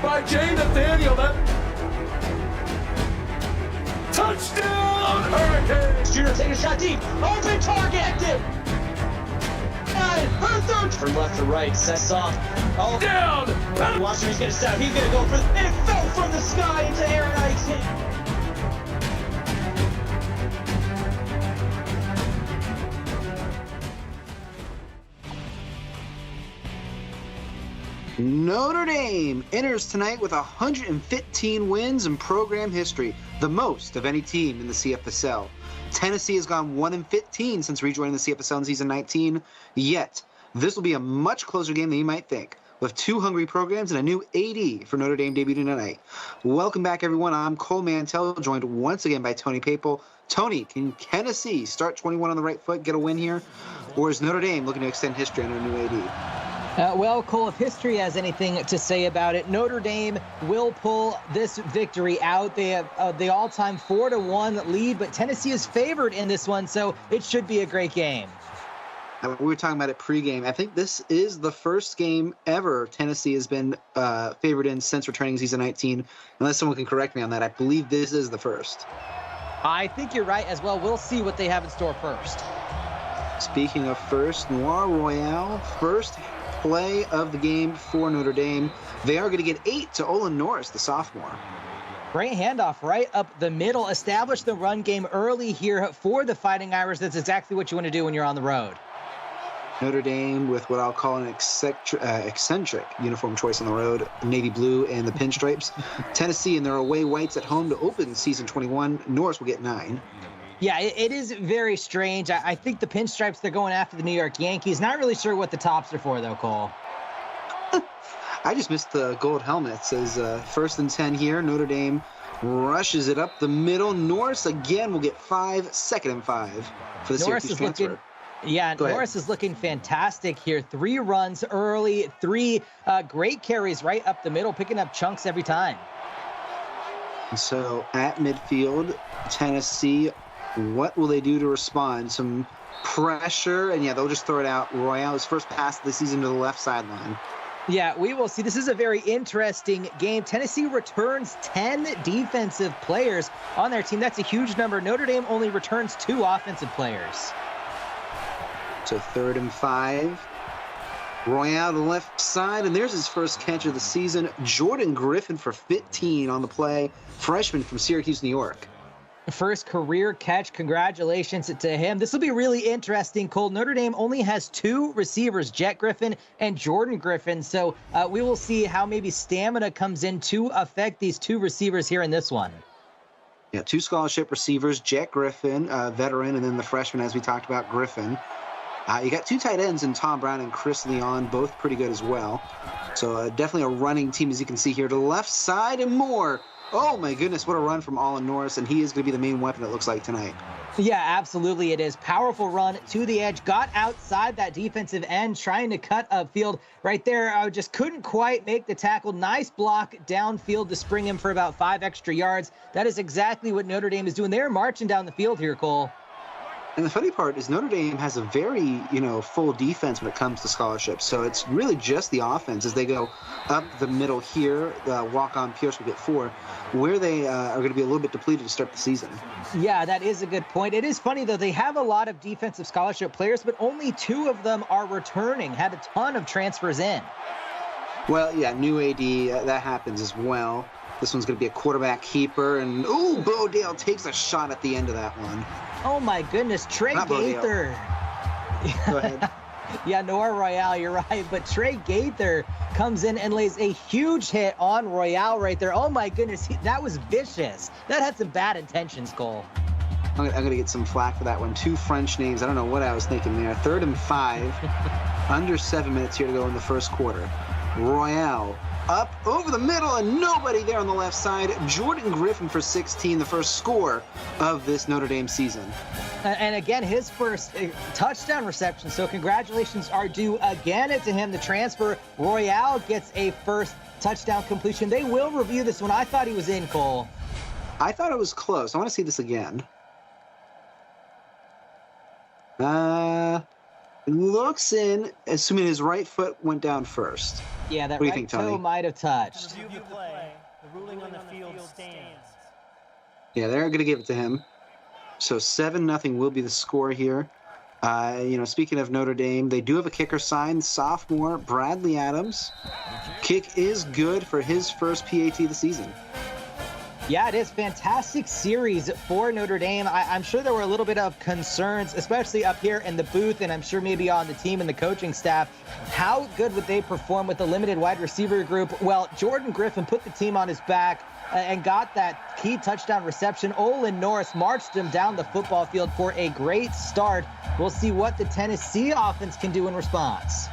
by Jay Nathaniel. Touchdown, Hurricanes! Junior taking a shot deep. Open target! And her third. From left to right, sets off. Oh, Down! Washington's gonna stop. He's gonna go for the, and it fell from the sky into Aaron Ike's hand. Notre Dame enters tonight with 115 wins in program history, the most of any team in the CFSL. Tennessee has gone 1-15 since rejoining the CFSL in season 19, yet this will be a much closer game than you might think, with two hungry programs and a new AD for Notre Dame debuting tonight. Welcome back, everyone. I'm Cole Mantell, joined once again by Tony Papel. Tony, can Tennessee start 21 on the right foot, get a win here, or is Notre Dame looking to extend history under a new AD? Well, Cole, if history has anything to say about it, Notre Dame will pull this victory out. They have the all-time 4-1 lead, but Tennessee is favored in this one, so it should be a great game. We were talking about it pregame. I think this is the first game ever Tennessee has been favored in since returning season 19. Unless someone can correct me on that, I believe this is the first. I think you're right as well. We'll see what they have in store first. Speaking of first, Noir Royale, first play of the game for Notre Dame. They are going to get 8 to Olin Norris, the sophomore. Great handoff right up the middle. Establish the run game early here for the Fighting Irish. That's exactly what you want to do when you're on the road. Notre Dame with what I'll call an eccentric uniform choice on the road, navy blue and the pinstripes. Tennessee in their away whites at home to open season 21. Norris will get 9. Yeah, it is very strange. I think the pinstripes, they're going after the New York Yankees. Not really sure what the tops are for, though, Cole. I just missed the gold helmets. As first and 10 here, Notre Dame rushes it up the middle. Norris again will get 5, second and 5 for the Syracuse transfer. Yeah, Norris is looking fantastic here. 3 runs early, 3 great carries right up the middle, picking up chunks every time. And so at midfield, Tennessee, what will they do to respond? Some pressure, and yeah, they'll just throw it out. Royale's first pass of the season to the left sideline. Yeah, we will see. This is a very interesting game. Tennessee returns 10 defensive players on their team. That's a huge number. Notre Dame only returns 2 offensive players. So 3rd and 5. Royale to the left side, and there's his first catch of the season. Jordan Griffin for 15 on the play. Freshman from Syracuse, New York. First career catch. Congratulations to him. This will be really interesting, Cole. Notre Dame only has 2 receivers, Jet Griffin and Jordan Griffin. So we will see how maybe stamina comes in to affect these 2 receivers here in this one. Yeah, 2 scholarship receivers, Jet Griffin, veteran, and then the freshman, as we talked about, Griffin. You got 2 tight ends in Tom Brown and Chris Leon, both pretty good as well. So definitely a running team, as you can see here. To the left side and more. Oh, my goodness, what a run from Olin Norris, and he is going to be the main weapon, it looks like, tonight. Yeah, absolutely it is. Powerful run to the edge. Got outside that defensive end, trying to cut upfield right there. I just couldn't quite make the tackle. Nice block downfield to spring him for about 5 extra yards. That is exactly what Notre Dame is doing. They're marching down the field here, Cole. And the funny part is Notre Dame has a very, full defense when it comes to scholarships. So it's really just the offense as they go up the middle here. Walk-on Pierce will get 4, where they are going to be a little bit depleted to start the season. Yeah, that is a good point. It is funny, though. They have a lot of defensive scholarship players, but only 2 of them are returning. Had a ton of transfers in. Well, yeah, new AD, that happens as well. This one's going to be a quarterback keeper, and Bo Dale takes a shot at the end of that one. Oh my goodness, Trey Gaither. Go ahead. Yeah, Noir Royale, you're right, but Trey Gaither comes in and lays a huge hit on Royale right there. Oh my goodness, that was vicious. That had some bad intentions, Cole. I'm going to get some flack for that one. 2 French names. I don't know what I was thinking there. 3rd and 5. Under 7 minutes here to go in the first quarter. Royale up over the middle, and nobody there on the left side. Jordan Griffin for 16, the first score of this Notre Dame season. And again, his first touchdown reception, so congratulations are due again to him. The transfer, Royale, gets a first touchdown completion. They will review this one. I thought he was in, Cole. I thought it was close. I want to see this again. Looks in, assuming his right foot went down first. Yeah, that what do you right think, toe Tony? might have touched. Review the play. The ruling on the field stands. Yeah, they're going to give it to him. So 7-0 will be the score here. Speaking of Notre Dame, they do have a kicker signed, sophomore Bradley Adams. Kick is good for his first PAT of the season. Yeah, it is fantastic series for Notre Dame. I'm sure there were a little bit of concerns, especially up here in the booth, and I'm sure maybe on the team and the coaching staff. How good would they perform with the limited wide receiver group? Well, Jordan Griffin put the team on his back and got that key touchdown reception. Olin Norris marched him down the football field for a great start. We'll see what the Tennessee offense can do in response.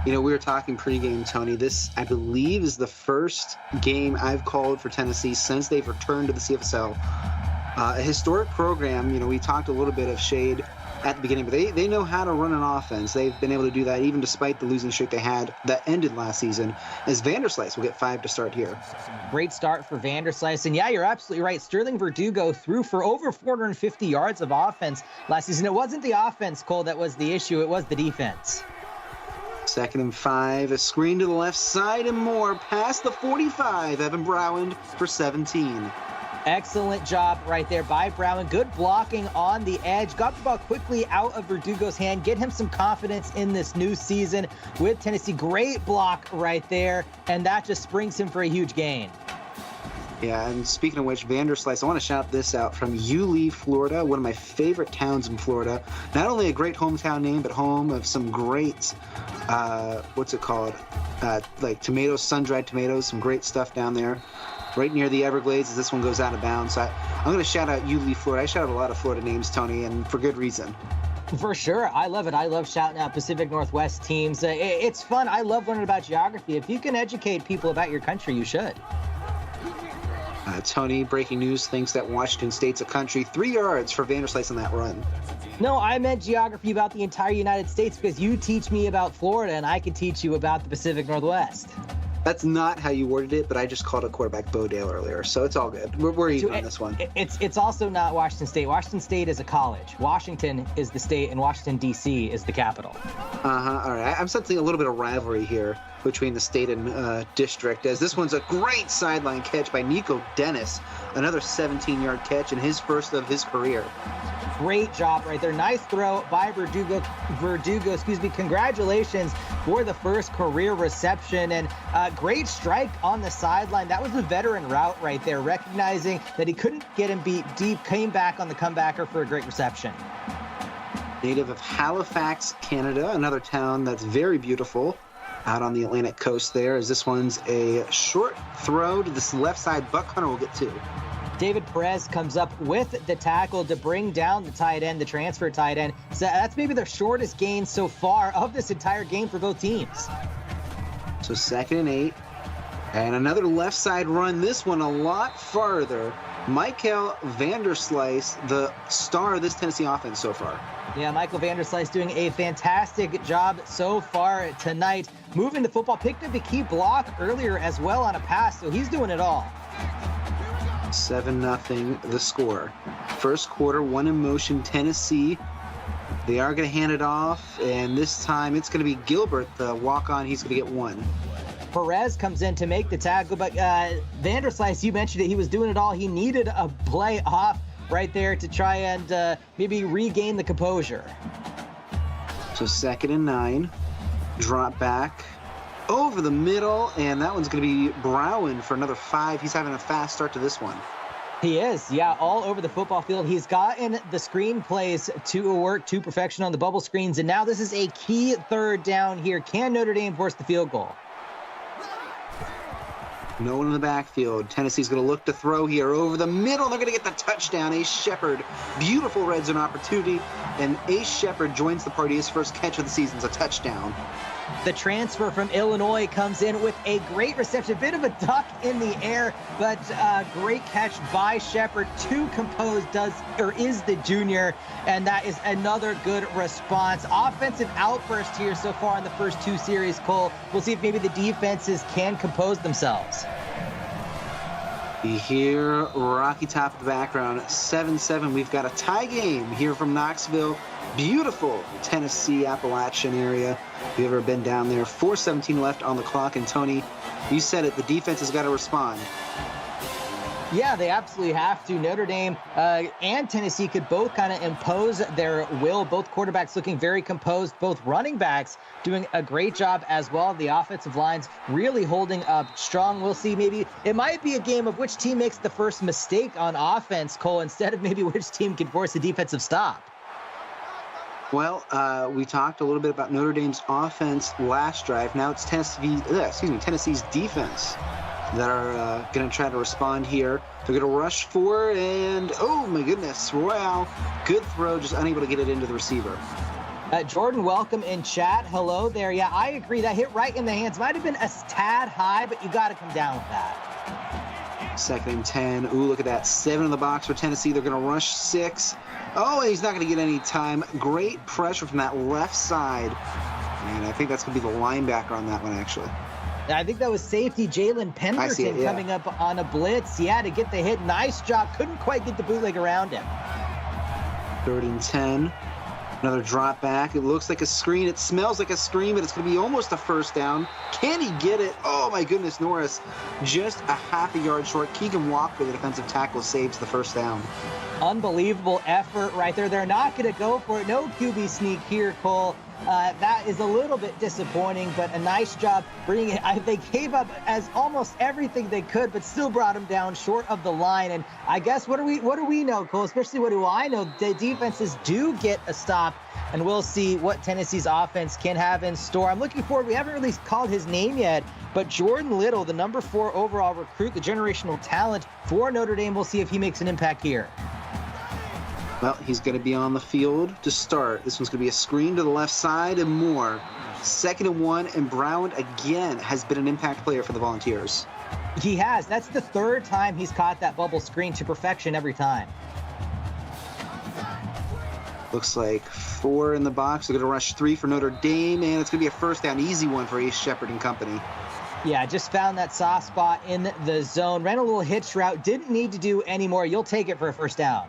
We were talking pregame, Tony. This, I believe, is the first game I've called for Tennessee since they've returned to the CFSL. A historic program. We talked a little bit of shade at the beginning, but they know how to run an offense. They've been able to do that even despite the losing streak they had that ended last season, as Vanderslice will get 5 to start here. Great start for Vanderslice. And yeah, you're absolutely right. Sterling Verdugo threw for over 450 yards of offense last season. It wasn't the offense, Cole, that was the issue. It was the defense. 2nd and 5, a screen to the left side and more, past the 45, Evan Browand for 17. Excellent job right there by Brown. Good blocking on the edge. Got the ball quickly out of Verdugo's hand. Get him some confidence in this new season with Tennessee. Great block right there, and that just springs him for a huge gain. Yeah, and speaking of which, Vanderslice, I want to shout this out from Yulee, Florida, one of my favorite towns in Florida. Not only a great hometown name, but home of some great, like tomatoes, sun-dried tomatoes, some great stuff down there. Right near the Everglades as this one goes out of bounds. So I'm going to shout out Yulee, Florida. I shout out a lot of Florida names, Tony, and for good reason. For sure. I love it. I love shouting out Pacific Northwest teams. It's fun. I love learning about geography. If you can educate people about your country, you should. Tony, breaking news, thinks that Washington State's a country. 3 yards for Vanderslice on that run. No, I meant geography about the entire United States because you teach me about Florida and I can teach you about the Pacific Northwest. That's not how you worded it, but I just called a quarterback Bodale earlier, so it's all good. We're even on this one. It's also not Washington State. Washington State is a college. Washington is the state, and Washington, D.C. is the capital. All right. I'm sensing a little bit of rivalry here between the state and district, as this one's a great sideline catch by Nico Dennis. Another 17-yard catch and his first of his career. Great job right there. Nice throw by Verdugo, Congratulations for the first career reception, and great strike on the sideline. That was the veteran route right there, recognizing that he couldn't get him beat deep, came back on the comebacker for a great reception. Native of Halifax, Canada, another town that's very beautiful out on the Atlantic coast there, as this one's a short throw to this left side. Buck Hunter will get 2. David Perez comes up with the tackle to bring down the tight end, the transfer tight end. So that's maybe the shortest gain so far of this entire game for both teams. So 2nd and 8. And another left side run, this one a lot farther. Michael Vanderslice, the star of this Tennessee offense so far. Yeah, Michael Vanderslice doing a fantastic job so far tonight. Moving the football, picked up a key block earlier as well on a pass, so he's doing it all. 7-0 the score. First quarter, 1 in motion, Tennessee. They are going to hand it off, and this time it's going to be Gilbert, the walk-on. He's going to get 1. Perez comes in to make the tackle, but Vanderslice, you mentioned it, he was doing it all. He needed a play off right there to try and maybe regain the composure. So 2nd and 9, drop back over the middle, and that one's going to be Brown for another 5. He's having a fast start to this one. He is, yeah, all over the football field. He's gotten the screen plays to work to perfection on the bubble screens, and now this is a key 3rd down here. Can Notre Dame force the field goal? No one in the backfield. Tennessee's going to look to throw here over the middle. They're going to get the touchdown. Ace Shepard, beautiful red zone opportunity, and Ace Shepard joins the party. His first catch of the season is a touchdown. The transfer from Illinois comes in with a great reception, a bit of a duck in the air, but great catch by Shepard. To compose is the junior, and that is another good response. Offensive outburst here so far in the first 2 series, Cole. We'll see if maybe the defenses can compose themselves. You hear Rocky Top in the background, 7-7. We've got a tie game here from Knoxville. Beautiful Tennessee Appalachian area. If you've ever been down there, 4:17 left on the clock. And Tony, you said it, the defense has got to respond. Yeah, they absolutely have to. Notre Dame and Tennessee could both kind of impose their will. Both quarterbacks looking very composed. Both running backs doing a great job as well. The offensive lines really holding up strong. We'll see. Maybe it might be a game of which team makes the first mistake on offense, Cole, instead of maybe which team can force a defensive stop. Well, we talked a little bit about Notre Dame's offense last drive. Now it's Tennessee's defense that are going to try to respond here. They're going to rush forward, and oh my goodness, Royale, good throw, just unable to get it into the receiver. Jordan, welcome in chat. Hello there. Yeah, I agree. That hit right in the hands. Might have been a tad high, but you got to come down with that. 2nd and 10. Ooh, look at that. 7 in the box for Tennessee. They're going to rush 6. Oh, and he's not going to get any time. Great pressure from that left side. And I think that's going to be the linebacker on that one, actually. I think that was safety Jalen Penderton coming up on a blitz. Yeah, to get the hit. Nice job. Couldn't quite get the bootleg around him. 3rd and 10. Another drop back. It looks like a screen. It smells like a screen, but it's going to be almost a first down. Can he get it? Oh, my goodness, Norris. Just a half a yard short. Keegan Walker, the defensive tackle, saves the first down. Unbelievable effort right there. They're not going to go for it. No QB sneak here, Cole. That is a little bit disappointing, but a nice job bringing it. They gave up as almost everything they could, but still brought him down short of the line. And I guess what do we know, Cole? Especially what do I know? The defenses do get a stop, and we'll see what Tennessee's offense can have in store. I'm looking forward. We haven't really called his name yet, but Jordan Little, the number 4 overall recruit, the generational talent for Notre Dame. We'll see if he makes an impact here. Well, he's going to be on the field to start. This one's going to be a screen to the left side and more. 2nd and 1, and Brown again has been an impact player for the Volunteers. He has. That's the 3rd time he's caught that bubble screen to perfection every time. Looks like 4 in the box. They're going to rush 3 for Notre Dame, and it's going to be a first down. Easy one for Ace Shepard and company. Yeah, just found that soft spot in the zone. Ran a little hitch route. Didn't need to do any more. You'll take it for a first down.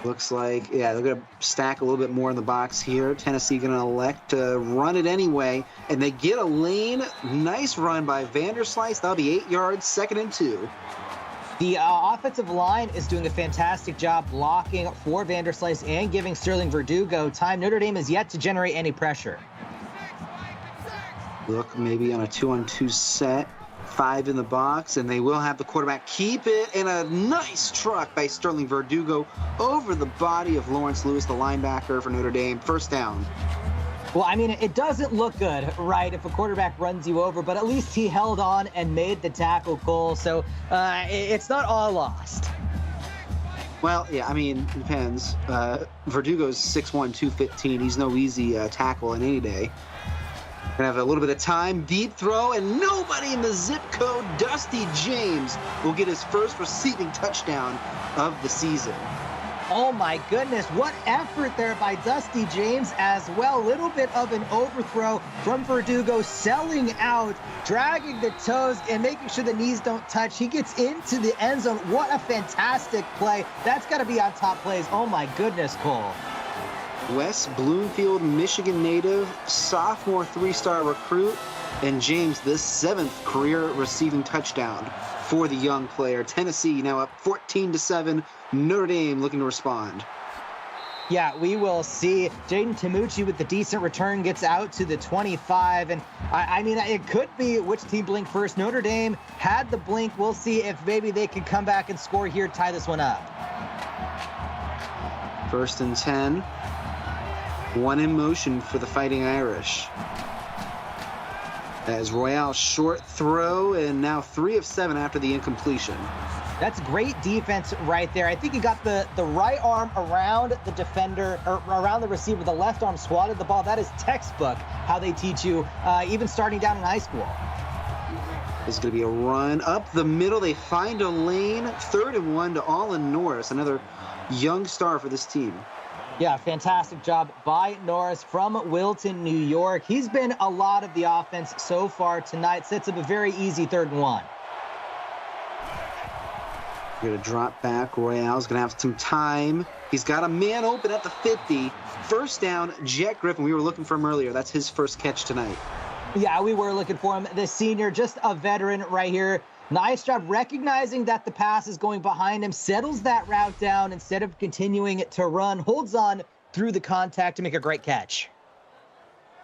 Looks like, yeah, they're going to stack a little bit more in the box here. Tennessee going to elect to run it anyway, and they get a lane. Nice run by Vanderslice. That'll be 8 yards, 2nd and 2. The offensive line is doing a fantastic job blocking for Vanderslice and giving Sterling Verdugo time. Notre Dame is yet to generate any pressure. Look, maybe on a 2-on-2 set. 5 in the box, and they will have the quarterback keep it, and a nice truck by Sterling Verdugo over the body of Lawrence Lewis, the linebacker for Notre Dame. First down. Well, I mean, it doesn't look good, right, if a quarterback runs you over, but at least he held on and made the tackle, Cole, so it's not all lost. Well, yeah, I mean, it depends. Verdugo's 6'1", 215. He's no easy tackle in any day. Gonna have a little bit of time, deep throw, and nobody in the zip code. Dusty James will get his first receiving touchdown of the season. Oh my goodness, what effort there by Dusty James as well. Little bit of an overthrow from Verdugo, selling out, dragging the toes and making sure the knees don't touch. He gets into the end zone. What a fantastic play. That's got to be on top plays. Oh my goodness, Cole. West Bloomfield, Michigan native, sophomore 3-star recruit, and James, the 7th career receiving touchdown for the young player. Tennessee now up 14-7. Notre Dame looking to respond. Yeah, we will see. Jaden Tamucci with the decent return gets out to the 25. And I mean, it could be which team blinked first. Notre Dame had the blink. We'll see if maybe they can come back and score here, tie this one up. 1st and 10. 1 in motion for the Fighting Irish. As Royale short throw, and now 3 of 7 after the incompletion. That's great defense right there. I think he got the right arm around the defender, or around the receiver. The left arm swatted the ball. That is textbook how they teach you, even starting down in high school. This is going to be a run up the middle. They find a lane. 3rd and 1 to Allen Norris, another young star for this team. Yeah, fantastic job by Norris from Wilton, New York. He's been a lot of the offense so far tonight. Sets up a very easy 3rd and 1. We're going to drop back. Royale's going to have some time. He's got a man open at the 50. First down, Jet Griffin. We were looking for him earlier. That's his first catch tonight. Yeah, we were looking for him. The senior, just a veteran right here. Nice job recognizing that the pass is going behind him, settles that route down instead of continuing to run, holds on through the contact to make a great catch.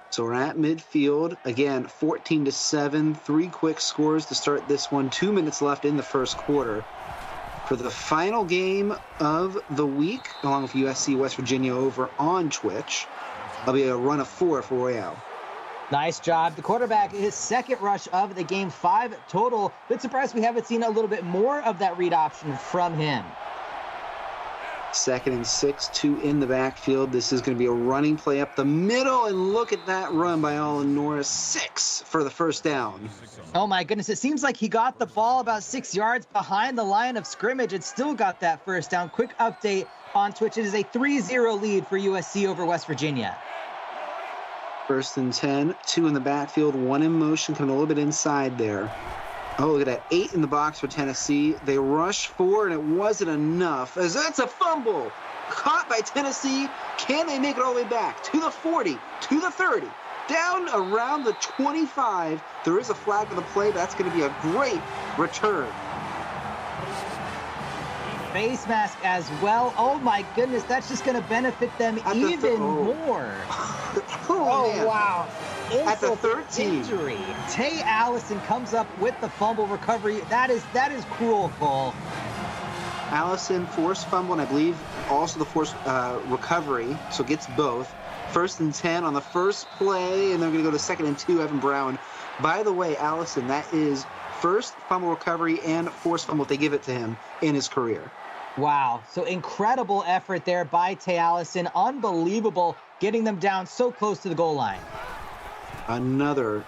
So we're at midfield. Again, 14-7, 3 quick scores to start this one. 2 minutes left in the first quarter. For the final game of the week, along with USC West Virginia over on Twitch, that'll be a run of 4 for Royale. Nice job. The quarterback, his second rush of the game, 5 total. Bit surprised we haven't seen a little bit more of that read option from him. 2nd and 6, 2 in the backfield. This is going to be a running play up the middle, and look at that run by Olin Norris. 6 for the first down. Oh my goodness, it seems like he got the ball about 6 yards behind the line of scrimmage and still got that first down. Quick update on Twitch. It is a 3-0 lead for USC over West Virginia. 1st and 10, 2 in the backfield, 1 in motion, coming a little bit inside there. Oh, look at that. 8 in the box for Tennessee. They rush 4, and it wasn't enough, as that's a fumble. Caught by Tennessee. Can they make it all the way back? To the 40, to the 30, down around the 25. There is a flag on the play, but that's going to be a great return. Face mask as well. Oh my goodness, that's just going to benefit them even more. Man. Wow. At the 13. Injury. Tay Allison comes up with the fumble recovery. That is cruel, Cole. Allison forced fumble, and I believe also the forced recovery, so gets both. 1st and 10 on the first play, and they're going to go to 2nd and 2, Evan Brown. By the way, Allison, that is first fumble recovery and forced fumble if they give it to him in his career. Wow. So incredible effort there by Tay Allison. Unbelievable getting them down so close to the goal line. Another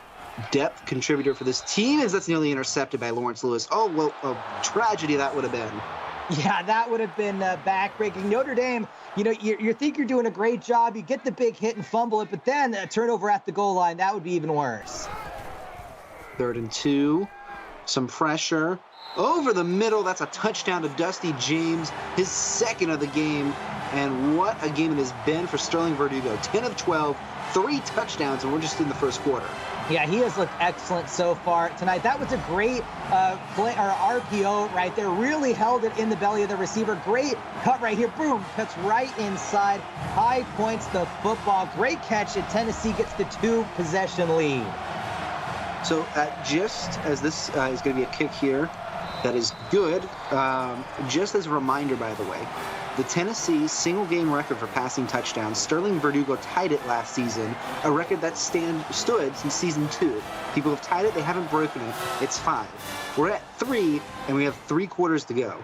depth contributor for this team as that's nearly intercepted by Lawrence Lewis. Oh, well, a tragedy that would have been. Yeah, that would have been backbreaking. Notre Dame, you think you're doing a great job. You get the big hit and fumble it, but then a turnover at the goal line, that would be even worse. 3rd and 2, some pressure. Over the middle, that's a touchdown to Dusty James, his 2nd of the game. And what a game it has been for Sterling Verdugo. 10 of 12, 3 touchdowns, and we're just in the first quarter. Yeah, he has looked excellent so far tonight. That was a great play or RPO right there. Really held it in the belly of the receiver. Great cut right here. Boom, cuts right inside. High points the football. Great catch, and Tennessee gets the 2-possession lead. So just as this is going to be a kick here, that is good. Just as a reminder, by the way, the Tennessee single-game record for passing touchdowns, Sterling Verdugo tied it last season, a record that stood since season 2. People have tied it, they haven't broken it. It's 5. We're at 3, and we have 3 quarters to go.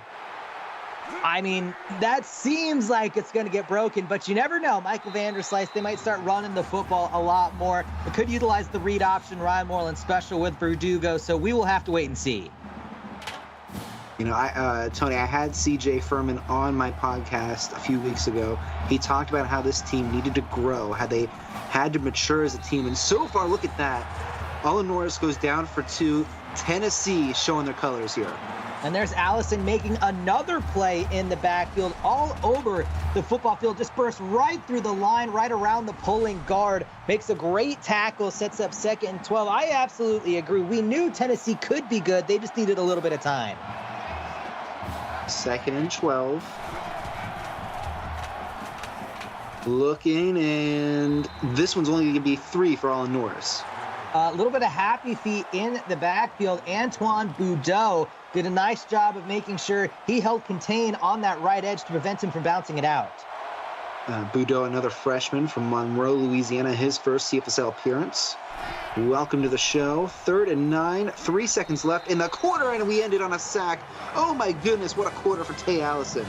I mean, that seems like it's going to get broken, but you never know. Michael Vanderslice, they might start running the football a lot more. They could utilize the read option, Ryan Moreland special with Verdugo, so we will have to wait and see. Tony, I had CJ Furman on my podcast a few weeks ago. He talked about how this team needed to grow, how they had to mature as a team. And so far, look at that. Olin Norris goes down for 2. Tennessee showing their colors here. And there's Allison making another play in the backfield all over the football field. Just bursts right through the line, right around the pulling guard. Makes a great tackle, sets up 2nd and 12. I absolutely agree. We knew Tennessee could be good. They just needed a little bit of time. 2nd and 12. Looking, and this one's only going to be 3 for Olin Norris. A little bit of happy feet in the backfield. Antoine Boudreaux did a nice job of making sure he held contain on that right edge to prevent him from bouncing it out. Boudreaux, another freshman from Monroe, Louisiana, his first CFSL appearance. Welcome to the show. 3rd and 9, 3 seconds left in the quarter, and we ended on a sack. Oh my goodness, what a quarter for Tay Allison.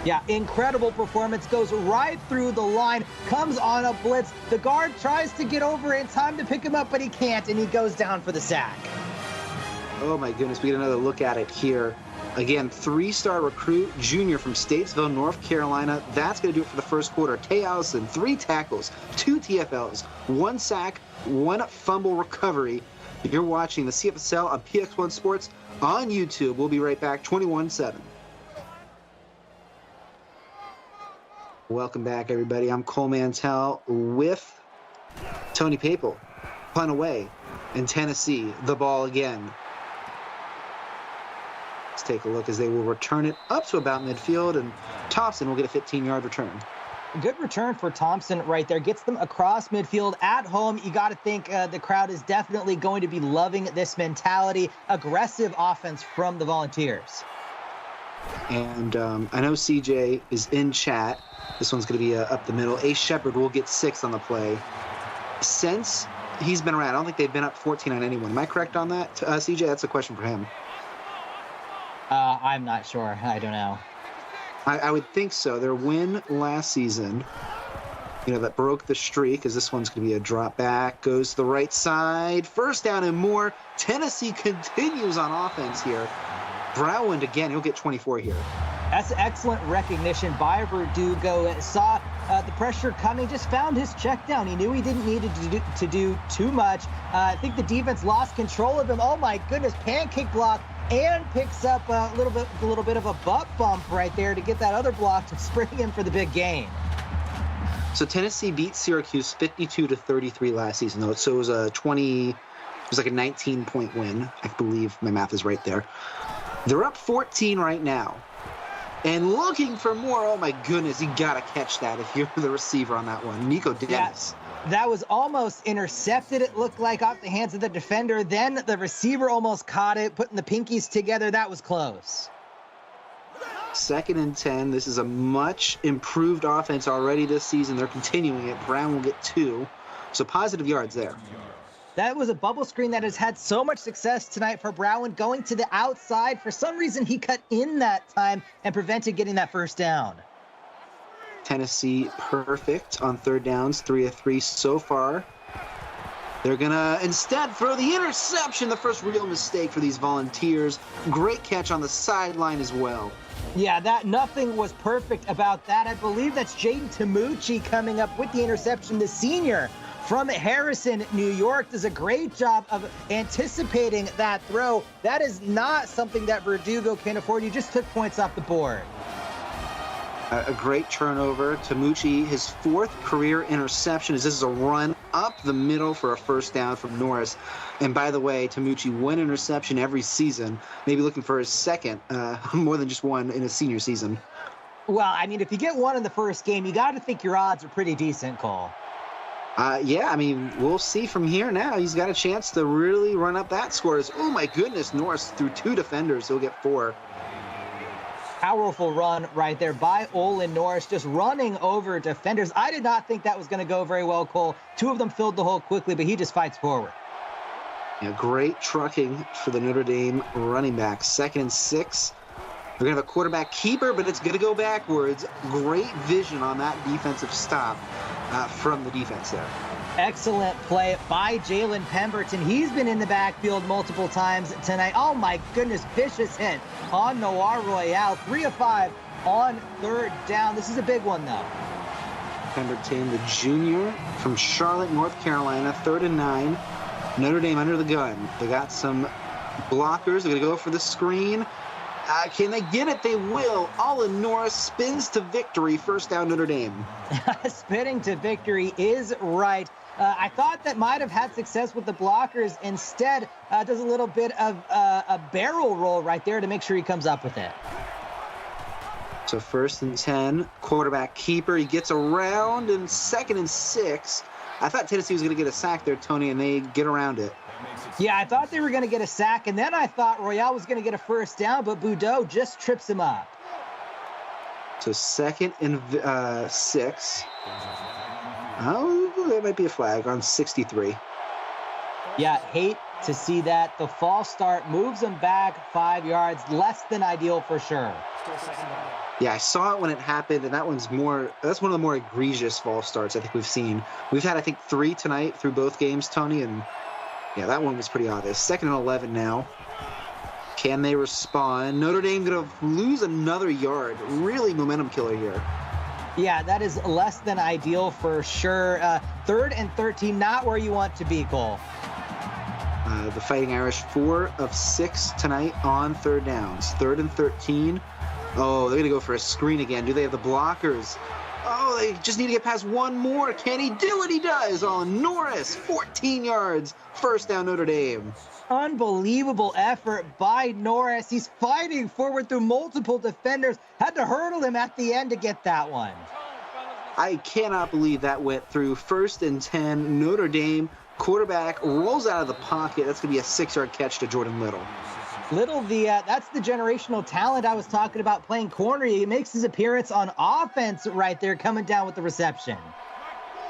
Yeah, incredible performance. Goes right through the line, comes on a blitz. The guard tries to get over in time to pick him up, but he can't, and he goes down for the sack. Oh my goodness, we get another look at it here. Again, 3-star recruit, junior from Statesville, North Carolina. That's going to do it for the first quarter. Tay Allison, 3 tackles, 2 TFLs, 1 sack, 1 fumble recovery. You're watching the CFSL on PX1 Sports on YouTube. We'll be right back, 21-7. Welcome back, everybody. I'm Cole Mantell with Tony Papel. Punt away in Tennessee. The ball again. Let's take a look as they will return it up to about midfield, and Thompson will get a 15-yard return. Good return for Thompson right there. Gets them across midfield at home. You got to think the crowd is definitely going to be loving this mentality. Aggressive offense from the Volunteers. And I know CJ is in chat. This one's going to be up the middle. Ace Shepard will get 6 on the play. Since he's been around, I don't think they've been up 14 on anyone. Am I correct on that, CJ? That's a question for him. I'm not sure. I don't know. I would think so. Their win last season, that broke the streak, as this one's going to be a drop back, goes to the right side. First down and more. Tennessee continues on offense here. Browand again, he'll get 24 here. That's excellent recognition by Verdugo. Saw the pressure coming, just found his check down. He knew he didn't need to do too much. I think the defense lost control of him. Oh my goodness, pancake block, and picks up a little bit of a butt bump right there to get that other block to spring him for the big gain. So Tennessee beat Syracuse 52-33 last season, though. So it was like a 19-point win. I believe my math is right there. They're up 14 right now. And looking for more. Oh my goodness, you gotta catch that if you're the receiver on that one. Nico Dennis. That was almost intercepted, it looked like, off the hands of the defender. Then the receiver almost caught it, putting the pinkies together. That was close. 2nd and 10. This is a much improved offense already this season. They're continuing it. Brown will get 2. So positive yards there. That was a bubble screen that has had so much success tonight for Brown, going to the outside. For some reason, he cut in that time and prevented getting that first down. Tennessee perfect on 3rd downs, 3 of 3 so far. They're going to instead throw the interception, the first real mistake for these Volunteers. Great catch on the sideline as well. Yeah, nothing was perfect about that. I believe that's Jaden Tamucci coming up with the interception, the senior from Harrison, New York. Does a great job of anticipating that throw. That is not something that Verdugo can afford. You just took points off the board. A great turnover. Tamucci, his 4th career interception, as this is a run up the middle for a first down from Norris. And by the way, Tamucci, 1 interception every season, maybe looking for his 2nd, more than just 1 in a senior season. Well, I mean, if you get 1 in the first game, you got to think your odds are pretty decent, Cole. Yeah, I mean, we'll see from here now. He's got a chance to really run up that score. Oh my goodness, Norris through 2 defenders. He'll get 4. Powerful run right there by Olin Norris, just running over defenders. I did not think that was going to go very well, Cole. 2 of them filled the hole quickly, but he just fights forward. Yeah, great trucking for the Notre Dame running back. 2nd and 6. They're going to have a quarterback keeper, but it's going to go backwards. Great vision on that defensive stop from the defense there. Excellent play by Jalen Pemberton. He's been in the backfield multiple times tonight. Oh my goodness, vicious hit on Noir Royale. 3 of 5 on 3rd down. This is a big one though. Pemberton, the junior from Charlotte, North Carolina. 3rd and 9. Notre Dame under the gun. They got some blockers. They're going to go for the screen. Can they get it? They will. Olin Norris spins to victory. First down, Notre Dame. Spinning to victory is right. I thought that might have had success with the blockers. Instead, does a little bit of a barrel roll right there to make sure he comes up with it. So 1st and 10, quarterback keeper. He gets around, and 2nd and 6. I thought Tennessee was going to get a sack there, Tony, and they get around it. Yeah, I thought they were going to get a sack, and then I thought Royale was going to get a first down, but Boudreaux just trips him up. So 2nd and 6. Oh, there might be a flag on 63. Yeah, hate to see that. The false start moves them back 5 yards, less than ideal for sure. Yeah, I saw it when it happened, and that's one of the more egregious false starts I think we've seen. We've had, I think, 3 tonight through both games, Tony, and yeah, that one was pretty obvious. 2nd and 11 now. Can they respond? Notre Dame going to lose another yard. Really momentum killer here. Yeah, that is less than ideal for sure. 3rd and 13, not where you want to be, Cole. The Fighting Irish, 4 of 6 tonight on third downs. 3rd and 13. Oh, they're going to go for a screen again. Do they have the blockers? Oh, they just need to get past one more. Can he do it? He does on Norris. 14 yards. First down, Notre Dame. Unbelievable effort by Norris. He's fighting forward through multiple defenders. Had to hurdle him at the end to get that one. I cannot believe that went through. 1st and 10. Notre Dame quarterback rolls out of the pocket. That's going to be a 6-yard catch to Jordan Little. Little, that's the generational talent I was talking about playing corner. He makes his appearance on offense right there, coming down with the reception.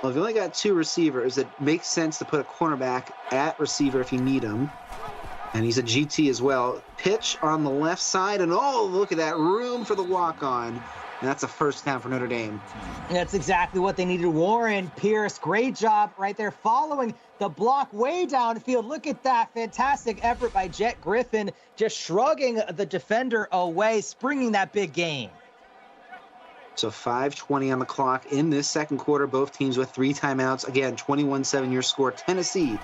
Well, if you only got 2 receivers, it makes sense to put a cornerback at receiver if you need him. And he's a GT as well. Pitch on the left side, and oh, look at that, room for the walk-on. And that's a first down for Notre Dame. That's exactly what they needed. Warren Pierce, great job right there following the block way downfield. Look at that fantastic effort by Jet Griffin, just shrugging the defender away, springing that big gain. So 5:20 on the clock in this second quarter. Both teams with 3 timeouts. Again, 21-7 your score. Tennessee,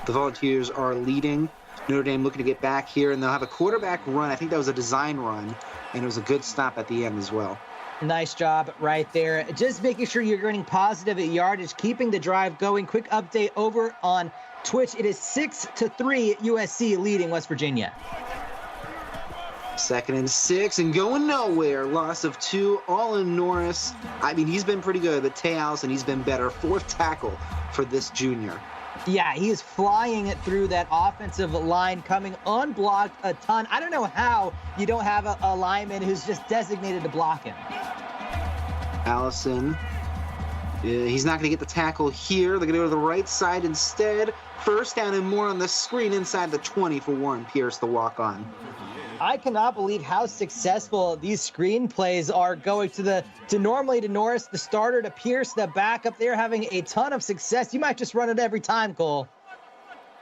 the Volunteers are leading. Notre Dame looking to get back here, and they'll have a quarterback run. I think that was a design run, and it was a good stop at the end as well. Nice job right there. Just making sure you're getting positive yardage, keeping the drive going. Quick update over on Twitch. It is 6-3 USC leading West Virginia. 2nd and 6 and going nowhere. Loss of 2, all in Norris. I mean, he's been pretty good, but Tay Allison, he's been better. 4th tackle for this junior. Yeah, he is flying it through that offensive line, coming unblocked a ton. I don't know how you don't have a lineman who's just designated to block him. Allison, he's not going to get the tackle here. They're going to go to the right side instead. First down and more on the screen inside the 20 for Warren Pierce, the walk-on. I cannot believe how successful these screen plays are going to normally to Norris, the starter, to Pierce, the backup. They're having a ton of success. You might just run it every time, Cole.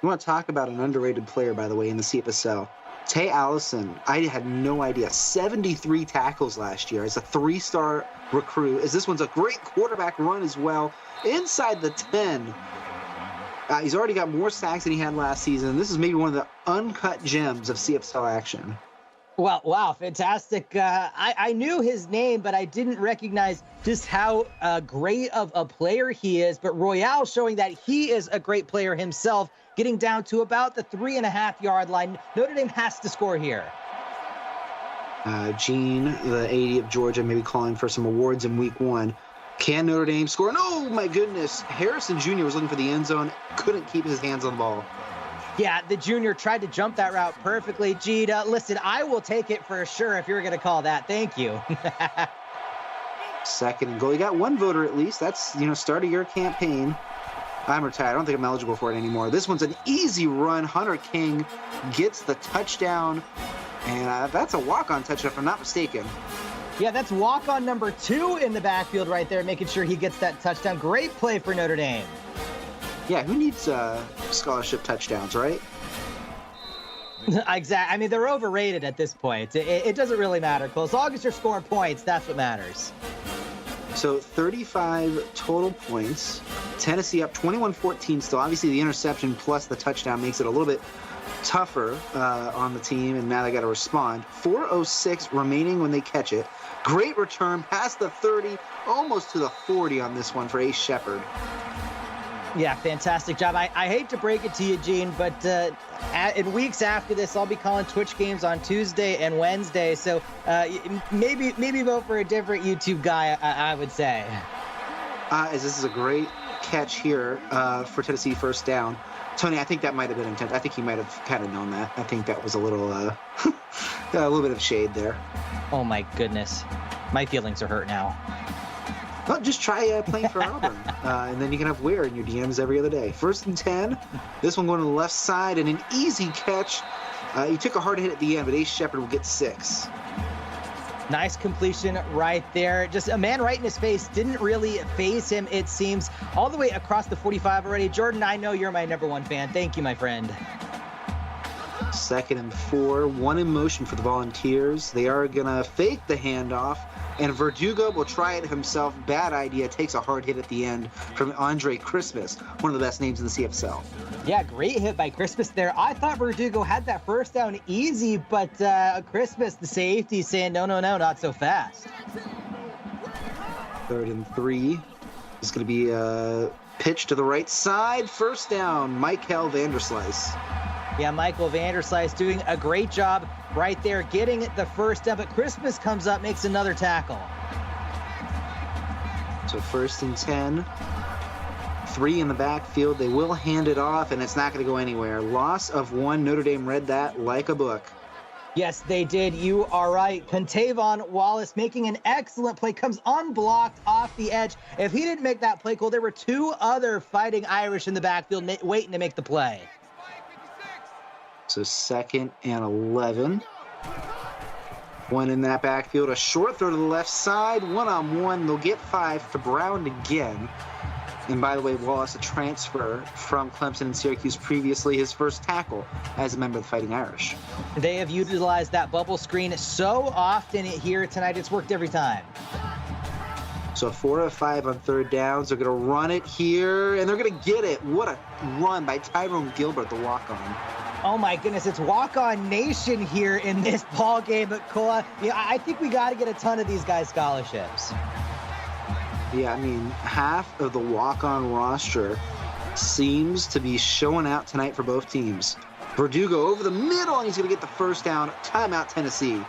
You want to talk about an underrated player, by the way, in the CFSL. Tay Allison, I had no idea. 73 tackles last year as a 3-star recruit. As this one's a great quarterback run as well. Inside the 10. He's already got more sacks than he had last season. This is maybe one of the uncut gems of CFSL action. Well, wow, fantastic. I knew his name, but I didn't recognize just how great of a player he is. But Royale showing that he is a great player himself, getting down to about the 3.5-yard line. Notre Dame has to score here. Gene, the 80 of Georgia, maybe calling for some awards in week 1. Can Notre Dame score? And oh, my goodness. Harrison Jr. was looking for the end zone. Couldn't keep his hands on the ball. Yeah, the junior tried to jump that route perfectly. Gita, listen, I will take it for sure if you're going to call that. Thank you. 2nd and goal. You got 1 voter at least. That's, start of your campaign. I'm retired. I don't think I'm eligible for it anymore. This one's an easy run. Hunter King gets the touchdown. And that's a walk-on touchdown, if I'm not mistaken. Yeah, that's walk-on number 2 in the backfield right there, making sure he gets that touchdown. Great play for Notre Dame. Yeah, who needs scholarship touchdowns, right? Exactly. I mean, they're overrated at this point. It doesn't really matter, Cole. As long as you're scoring points, that's what matters. So 35 total points. Tennessee up 21-14 still. Obviously, the interception plus the touchdown makes it a little bit tougher on the team, and now they got to respond. 4:06 remaining when they catch it. Great return past the 30, almost to the 40 on this one for Ace Shepard. Yeah, fantastic job. I hate to break it to you, Gene, but in weeks after this, I'll be calling Twitch games on Tuesday and Wednesday. So maybe vote for a different YouTube guy, I would say. As this is a great catch here for Tennessee, first down. Tony, I think that might have been intent. I think he might have kind of known that. I think that was a little a little bit of shade there. Oh, my goodness. My feelings are hurt now. Well, just try playing for Auburn, and then you can have Ware in your DMs every other day. 1st and 10. This one going to the left side, and an easy catch. He took a hard hit at the end, but Ace Shepard will get 6. Nice completion right there. Just a man right in his face. Didn't really phase him, it seems. All the way across the 45 already. Jordan, I know you're my #1 fan. Thank you, my friend. 2nd and 4, 1 in motion for the Volunteers. They are going to fake the handoff, and Verdugo will try it himself. Bad idea. Takes a hard hit at the end from Andre Christmas, one of the best names in the CFSL. Yeah, great hit by Christmas there. I thought Verdugo had that first down easy, but Christmas, the safety, saying, no, not so fast. 3rd and 3. It's going to be a pitch to the right side. First down, Michael Vanderslice. Yeah, Michael Vanderslice doing a great job right there, getting the first down, but Christmas comes up, makes another tackle. So 1st and 10. 3 in the backfield. They will hand it off, and it's not going to go anywhere. Loss of 1. Notre Dame read that like a book. Yes, they did. You are right. Contavon Wallace making an excellent play, comes unblocked off the edge. If he didn't make that play, there were 2 other Fighting Irish in the backfield waiting to make the play. So 2nd and 11. 1 in that backfield. A short throw to the left side. 1-on-1. They'll get 5 to Brown again. And by the way, Wallace, a transfer from Clemson and Syracuse previously, his first tackle as a member of the Fighting Irish. They have utilized that bubble screen so often here tonight. It's worked every time. So 4 of 5 on 3rd downs. They're going to run it here, and they're going to get it. What a run by Tyrone Gilbert, the walk-on. Oh my goodness, it's walk-on nation here in this ball game. But Kola, I think we got to get a ton of these guys scholarships. Yeah, I mean, half of the walk-on roster seems to be showing out tonight for both teams. Verdugo over the middle, and he's going to get the first down. Timeout, Tennessee.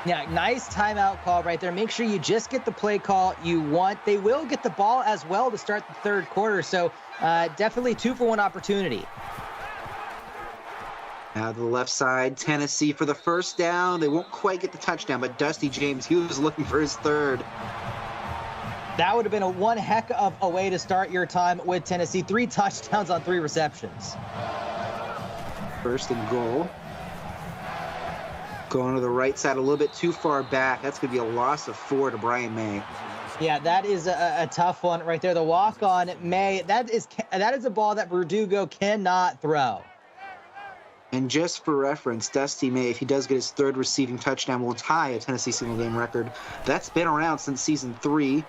Yeah, nice timeout call right there. Make sure you just get the play call you want. They will get the ball as well to start the 3rd quarter, so definitely 2-for-1 opportunity. Now to the left side, Tennessee for the first down. They won't quite get the touchdown, but Dusty James, he was looking for his 3rd. That would have been one heck of a way to start your time with Tennessee. 3 touchdowns on 3 receptions. 1st and goal. Going to the right side a little bit too far back. That's going to be a loss of 4 to Brian May. Yeah, that is a tough one right there. The walk-on May, that is a ball that Verdugo cannot throw. And just for reference, Dusty May, if he does get his 3rd receiving touchdown, will tie a Tennessee single-game record. That's been around since season 3.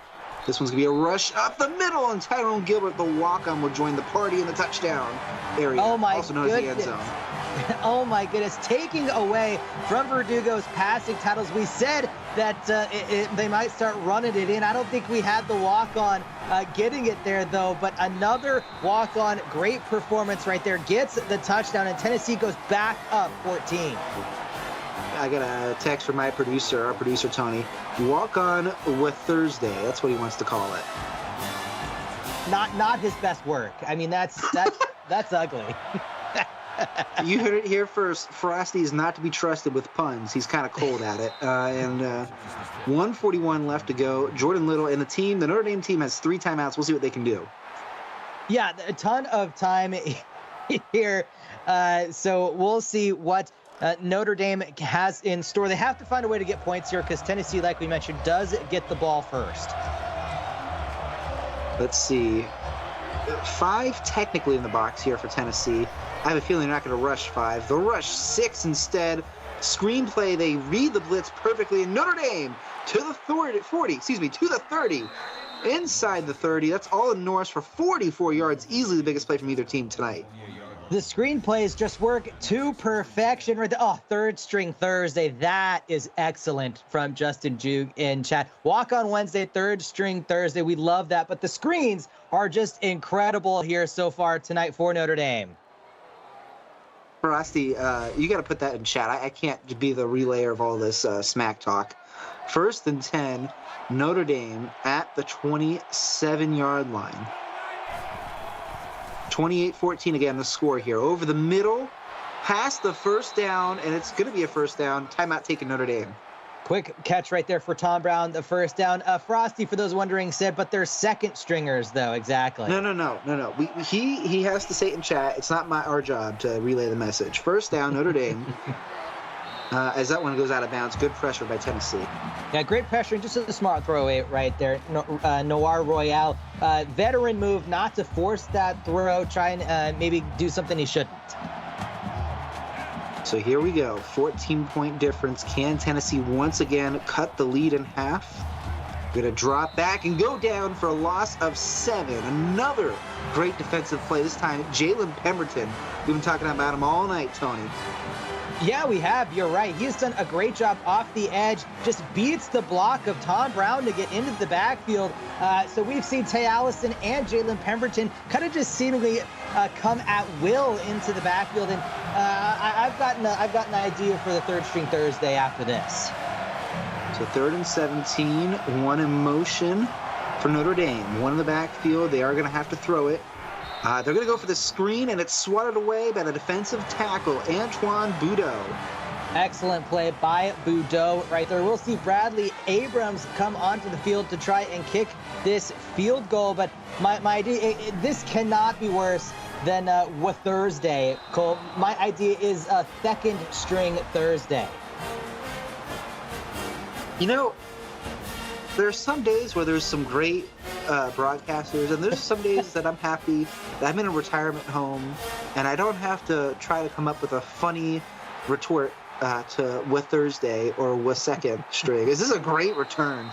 This one's going to be a rush up the middle, and Tyrone Gilbert, the walk-on, will join the party in the touchdown area, also known as the end zone. Oh, my goodness. Taking away from Verdugo's passing titles, we said that they might start running it in. I don't think we had the walk-on getting it there, though, but another walk-on, great performance right there, gets the touchdown, and Tennessee goes back up 14. I got a text from my producer, our producer, Tony. Walk on with Thursday. That's what he wants to call it. Not his best work. I mean, that's ugly. You heard it here first. Frosty is not to be trusted with puns. He's kind of cold at it. And 1:41 left to go. Jordan Little and the Notre Dame team has 3 timeouts. We'll see what they can do. Yeah, a ton of time here. So we'll see what Notre Dame has in store. They have to find a way to get points here because Tennessee, like we mentioned, does get the ball first. Let's see. 5 technically in the box here for Tennessee. I have a feeling they're not going to rush 5. They'll rush 6 instead. Screenplay, they read the blitz perfectly. And Notre Dame to the 40, to the 30. Inside the 30. That's all in Norris for 44 yards. Easily the biggest play from either team tonight. The screenplays just work to perfection right there. Oh, 3rd string Thursday. That is excellent from Justin Jug in chat. Walk on Wednesday, 3rd string Thursday. We love that. But the screens are just incredible here so far tonight for Notre Dame. Frosty, you got to put that in chat. I can't be the relayer of all this smack talk. 1st and 10, Notre Dame at the 27-yard line. 28-14 again, the score here. Over the middle, past the first down, and it's going to be a first down. Timeout taken Notre Dame. Quick catch right there for Tom Brown, the first down. Frosty, for those wondering, said, but they're 2nd stringers, though, exactly. No. He has to say it in chat. It's not our job to relay the message. First down, Notre Dame. As that one goes out of bounds, good pressure by Tennessee. Yeah, great pressure, and just a smart throwaway right there. Noir Royale, veteran move not to force that throw, try and maybe do something he shouldn't. So So here we go, 14-point difference. Can Tennessee once again cut the lead in half? Gonna drop back and go down for a loss of 7. Another great defensive play, this time Jalen Pemberton. We've been talking about him all night, Tony. Yeah, we have. You're right. He's done a great job off the edge. Just beats the block of Tom Brown to get into the backfield. So we've seen Tay Allison and Jalen Pemberton kind of just seemingly come at will into the backfield. And I've got an idea for the third string Thursday after this. So 3rd and 17, one in motion for Notre Dame. One in the backfield. They are going to have to throw it. They're going to go for the screen, and it's swatted away by the defensive tackle, Antoine Boudreaux. Excellent play by Boudreaux right there. We'll see Bradley Abrams come onto the field to try and kick this field goal. But my idea, this cannot be worse than with Thursday, Cole. My idea is a 2nd string Thursday. You know, there's some days where there's some great broadcasters, and there's some days that I'm happy that I'm in a retirement home and I don't have to try to come up with a funny retort to with Thursday or with 2nd string. This is a great return.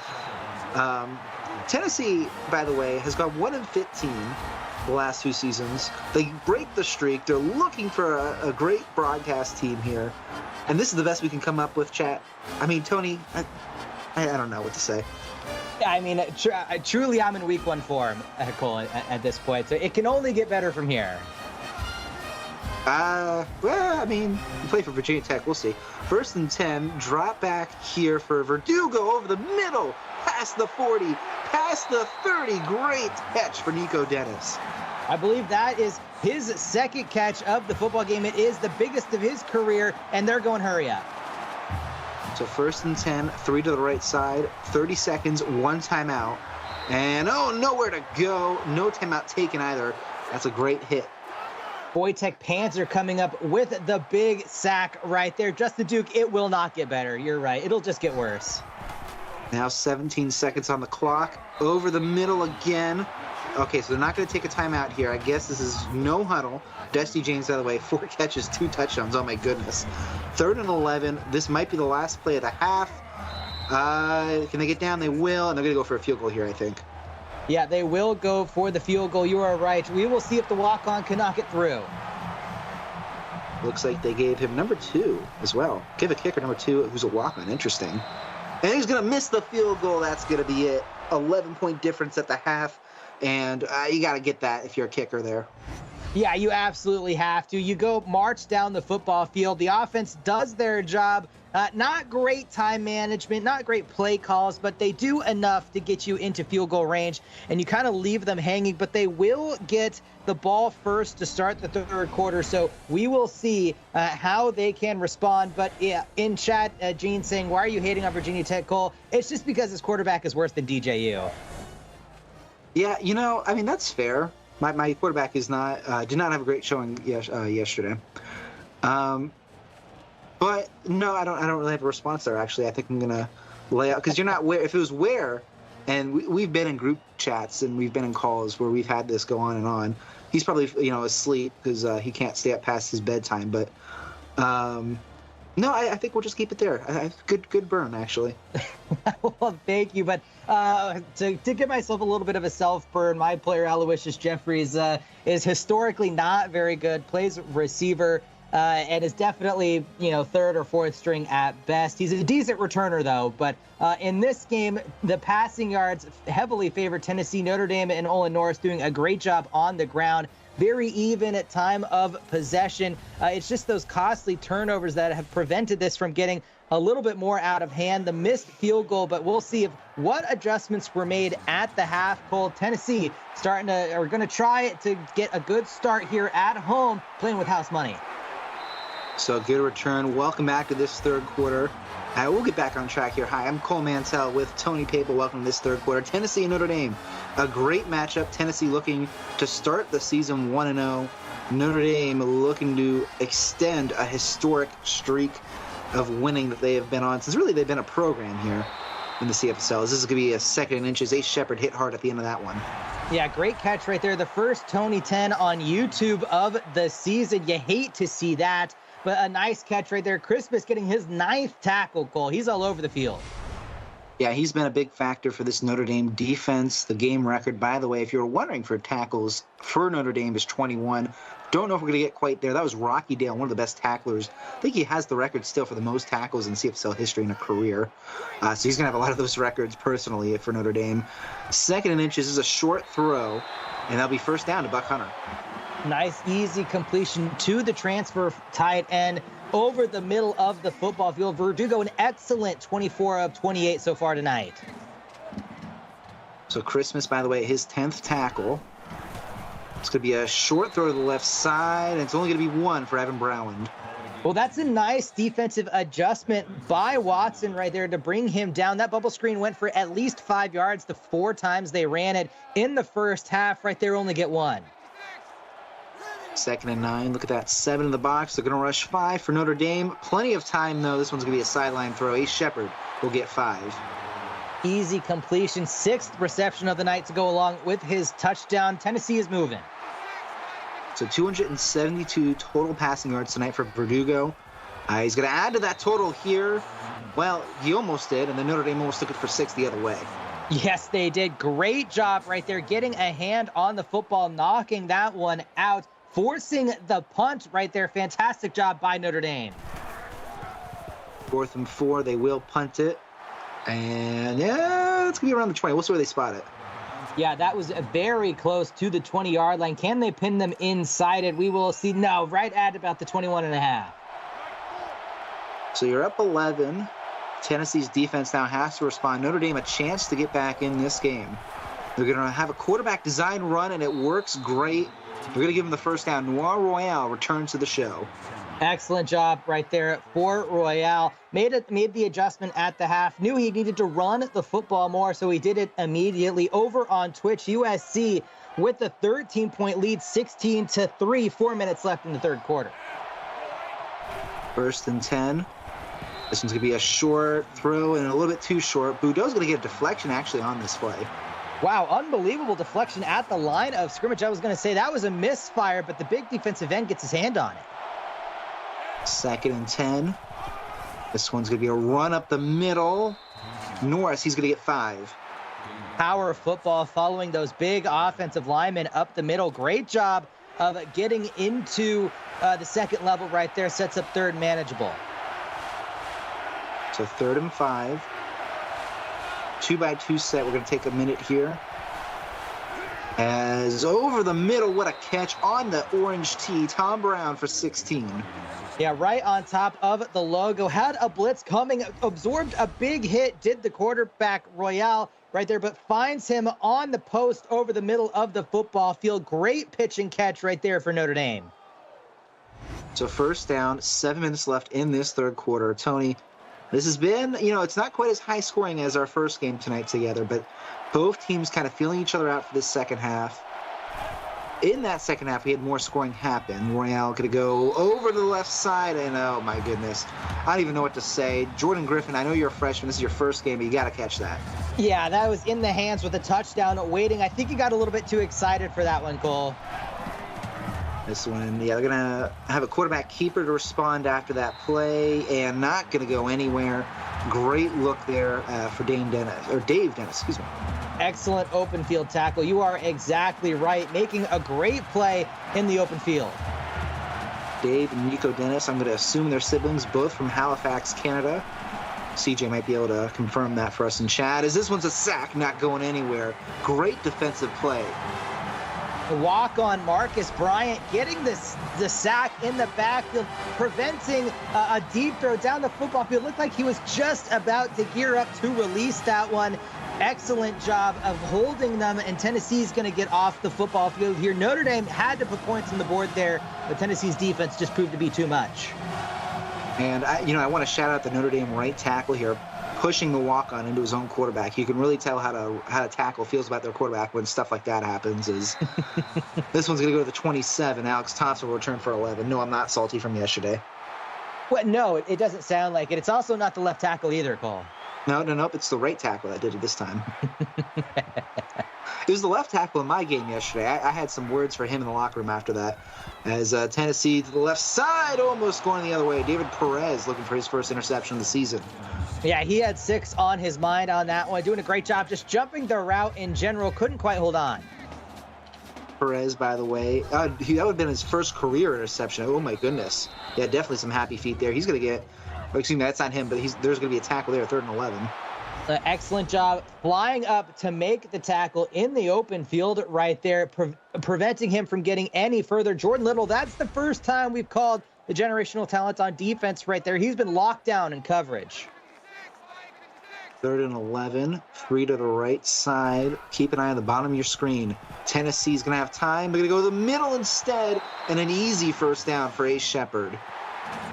Tennessee, by the way, has gone 1-15 the last 2 seasons. They break the streak. They're looking for a great broadcast team here, and this is the best we can come up with, chat. I mean, Tony, I don't know what to say. I mean, truly, I'm in week 1 form, Cole, at this point. So it can only get better from here. Well, I mean, you play for Virginia Tech. We'll see. 1st and 10, drop back here for Verdugo over the middle, past the 40, past the 30. Great catch for Nico Dennis. I believe that is his 2nd catch of the football game. It is the biggest of his career, and they're going hurry up. So 1st and 10, 3 to the right side, 30 seconds, 1 timeout. And, nowhere to go. No timeout taken either. That's a great hit. Wojtek Panzer coming up with the big sack right there. Justin Duke, it will not get better. You're right. It'll just get worse. Now 17 seconds on the clock. Over the middle again. Okay, so they're not going to take a timeout here. I guess this is no huddle. Dusty James out of the way. 4 catches, 2 touchdowns. Oh, my goodness. 3rd and 11. This might be the last play of the half. Can they get down? They will, and they're going to go for a field goal here, I think. Yeah, they will go for the field goal. You are right. We will see if the walk-on can knock it through. Looks like they gave him number 2 as well. Give a kicker number 2 who's a walk-on. Interesting. And he's going to miss the field goal. That's going to be it. 11-point difference at the half. And you got to get that if you're a kicker there. Yeah, you absolutely have to. You go march down the football field. The offense does their job. Not great time management, not great play calls, but they do enough to get you into field goal range, and you kind of leave them hanging, but they will get the ball first to start the 3rd quarter, so we will see how they can respond. But yeah, in chat, Gene saying, why are you hating on Virginia Tech, Cole? It's just because his quarterback is worse than DJU. Yeah, I mean, that's fair. My quarterback did not have a great showing yesterday. But no, I don't really have a response there. Actually, I think I'm gonna lay out because you're not Ware. If it was Ware, and we've been in group chats and we've been in calls where we've had this go on and on. He's probably asleep because he can't stay up past his bedtime. But no, I think we'll just keep it there. Good burn actually. Well, thank you. But to give myself a little bit of a self burn, my player Aloysius Jeffries is historically not very good. Plays receiver. And is definitely, 3rd or 4th string at best. He's a decent returner, though. But in this game, the passing yards heavily favor Tennessee. Notre Dame and Olin Norris doing a great job on the ground. Very even at time of possession. It's just those costly turnovers that have prevented this from getting a little bit more out of hand. The missed field goal, but we'll see what adjustments were made at the half. Cole, Tennessee are going to try to get a good start here at home, playing with house money. So good return. Welcome back to this 3rd quarter. We'll get back on track here. Hi, I'm Cole Mantell with Tony Papal. Welcome to this 3rd quarter. Tennessee and Notre Dame. A great matchup. Tennessee looking to start the season 1-0. Notre Dame looking to extend a historic streak of winning that they have been on since really they've been a program here in the CFSL. This is going to be a 2nd and inches. Ace Shepard hit hard at the end of that one. Yeah, great catch right there. The first Tony 10 on YouTube of the season. You hate to see that. but a nice catch right there. Christmas getting his 9th tackle, Cole. He's all over the field. Yeah, he's been a big factor for this Notre Dame defense. The game record, by the way, if you're wondering for tackles for Notre Dame, is 21. Don't know if we're going to get quite there. That was Rocky Dale, one of the best tacklers. I think he has the record still for the most tackles in CFSL history in a career. So he's going to have a lot of those records personally for Notre Dame. 2nd and inches is a short throw, and that'll be first down to Buck Hunter. Nice, easy completion to the transfer tight end over the middle of the football field. Verdugo, an excellent 24 of 28 so far tonight. So Christmas, by the way, his 10th tackle. It's going to be a short throw to the left side, and it's only going to be 1 for Evan Browland. Well, that's a nice defensive adjustment by Watson right there to bring him down. That bubble screen went for at least 5 yards the 4 times they ran it in the first half. Right there, only get 1. 2nd and 9. Look at that. 7 in the box. They're going to rush 5 for Notre Dame. Plenty of time, though. This one's going to be a sideline throw. Ace Shepard will get 5. Easy completion. 6th reception of the night to go along with his touchdown. Tennessee is moving. So 272 total passing yards tonight for Verdugo. He's going to add to that total here. Well, he almost did, and then Notre Dame almost took it for 6 the other way. Yes, they did. Great job right there, getting a hand on the football, knocking that one out, forcing the punt right there. Fantastic job by Notre Dame. 4th and 4, they will punt it. And yeah, it's going to be around the 20. We'll see where they spot it. Yeah, that was very close to the 20-yard line. Can they pin them inside it? We will see. No, right at about the 21.5. So you're up 11. Tennessee's defense now has to respond. Notre Dame a chance to get back in this game. They're going to have a quarterback design run, and it works great. They're going to give him the first down. Noir Royale returns to the show. Excellent job right there for Royale. Made the adjustment at the half. Knew he needed to run the football more, so he did it immediately. Over on Twitch, USC with the 13-point lead, 16-3, 4 minutes left in the third quarter. 1st and 10. This one's going to be a short throw and a little bit too short. Boudreaux's going to get a deflection actually on this play. Wow, unbelievable deflection at the line of scrimmage. I was going to say that was a misfire, but the big defensive end gets his hand on it. 2nd and 10. This one's going to be a run up the middle. Norris, he's going to get 5. Power of football following those big offensive linemen up the middle. Great job of getting into the second level right there. Sets up third manageable. So 3rd and 5. 2-by-2 set. We're going to take a minute here. As over the middle, what a catch on the orange tee. Tom Brown for 16. Yeah, right on top of the logo. Had a blitz coming, absorbed a big hit, did the quarterback Royale right there, but finds him on the post over the middle of the football field. Great pitch and catch right there for Notre Dame. So 1st down, 7 minutes left in this third quarter. Tony, this has been, it's not quite as high scoring as our first game tonight together, but both teams kind of feeling each other out for this second half. In that second half, we had more scoring happen. Royale going to go over to the left side, and oh my goodness, I don't even know what to say. Jordan Griffin, I know you're a freshman. This is your first game, but you got to catch that. Yeah, that was in the hands with a touchdown waiting. I think he got a little bit too excited for that one, Cole. This one, yeah, they're going to have a quarterback keeper to respond after that play, and not going to go anywhere. Great look there for Dave Dennis, excuse me. Excellent open field tackle. You are exactly right. Making a great play in the open field. Dave and Nico Dennis, I'm going to assume they're siblings, both from Halifax, Canada. CJ might be able to confirm that for us in chat, as this one's a sack, not going anywhere. Great defensive play. Walk on Marcus Bryant getting the sack in the backfield, preventing a deep throw down the football field. Looked like he was just about to gear up to release that one. Excellent job of holding them, and Tennessee's going to get off the football field here. Notre Dame had to put points on the board there, but Tennessee's defense just proved to be too much. And I want to shout out the Notre Dame right tackle here, pushing the walk-on into his own quarterback. You can really tell how to tackle feels about their quarterback when stuff like that happens. This one's going to go to the 27. Alex Thompson will return for 11. No, I'm not salty from yesterday. Well, no, it doesn't sound like it. It's also not the left tackle either, Cole. No, it's the right tackle that did it this time. It was the left tackle in my game yesterday. I had some words for him in the locker room after that. As Tennessee to the left side, almost going the other way. David Perez looking for his first interception of the season. Yeah, he had 6 on his mind on that one. Doing a great job just jumping the route in general. Couldn't quite hold on. Perez, by the way, that would have been his first career interception. Oh, my goodness. Yeah, definitely some happy feet there. He's going to get, excuse me, that's not him, but there's going to be a tackle there, 3rd and 11. Excellent job flying up to make the tackle in the open field right there, preventing him from getting any further. Jordan Little, that's the first time we've called the generational talent on defense right there. He's been locked down in coverage. 3rd and 11, 3 to the right side. Keep an eye on the bottom of your screen. Tennessee's going to have time. They're going to go to the middle instead, and an easy first down for Ace Shepard.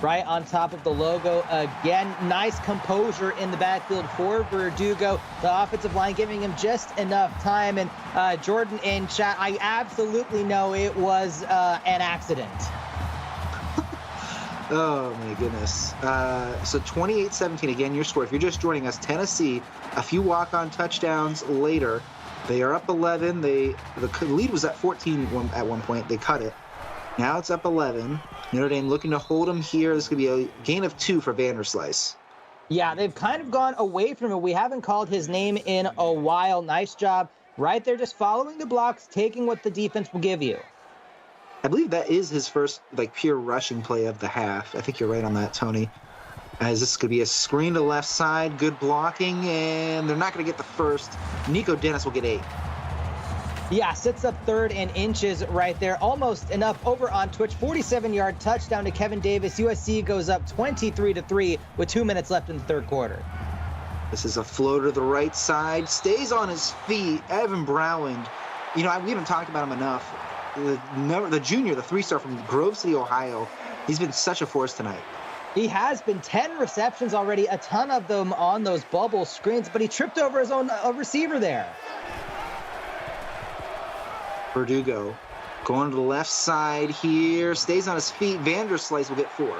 Right on top of the logo again. Nice composure in the backfield for Verdugo. The offensive line giving him just enough time. And Jordan in chat, I absolutely know it was an accident. Oh, my goodness. So 28-17, again, your score. If you're just joining us, Tennessee, a few walk-on touchdowns later. They are up 11. The lead was at 14 at one point. They cut it. Now it's up 11. Notre Dame looking to hold them here. This could be a gain of 2 for Vanderslice. Yeah, they've kind of gone away from it. We haven't called his name in a while. Nice job. Right there, just following the blocks, taking what the defense will give you. I believe that is his first, pure rushing play of the half. I think you're right on that, Tony. As this could be a screen to left side, good blocking, and they're not going to get the first. Nico Dennis will get 8. Yeah, sits up 3rd and inches right there. Almost enough over on Twitch. 47-yard touchdown to Kevin Davis. USC goes up 23-3 with 2 minutes left in the 3rd quarter. This is a floater to the right side. Stays on his feet. Evan Browland. We haven't talked about him enough. The junior, the 3-star from Grove City, Ohio. He's been such a force tonight. He has been 10 receptions already, a ton of them on those bubble screens, but he tripped over his own receiver there. Verdugo going to the left side here. Stays on his feet. Vanderslice will get 4.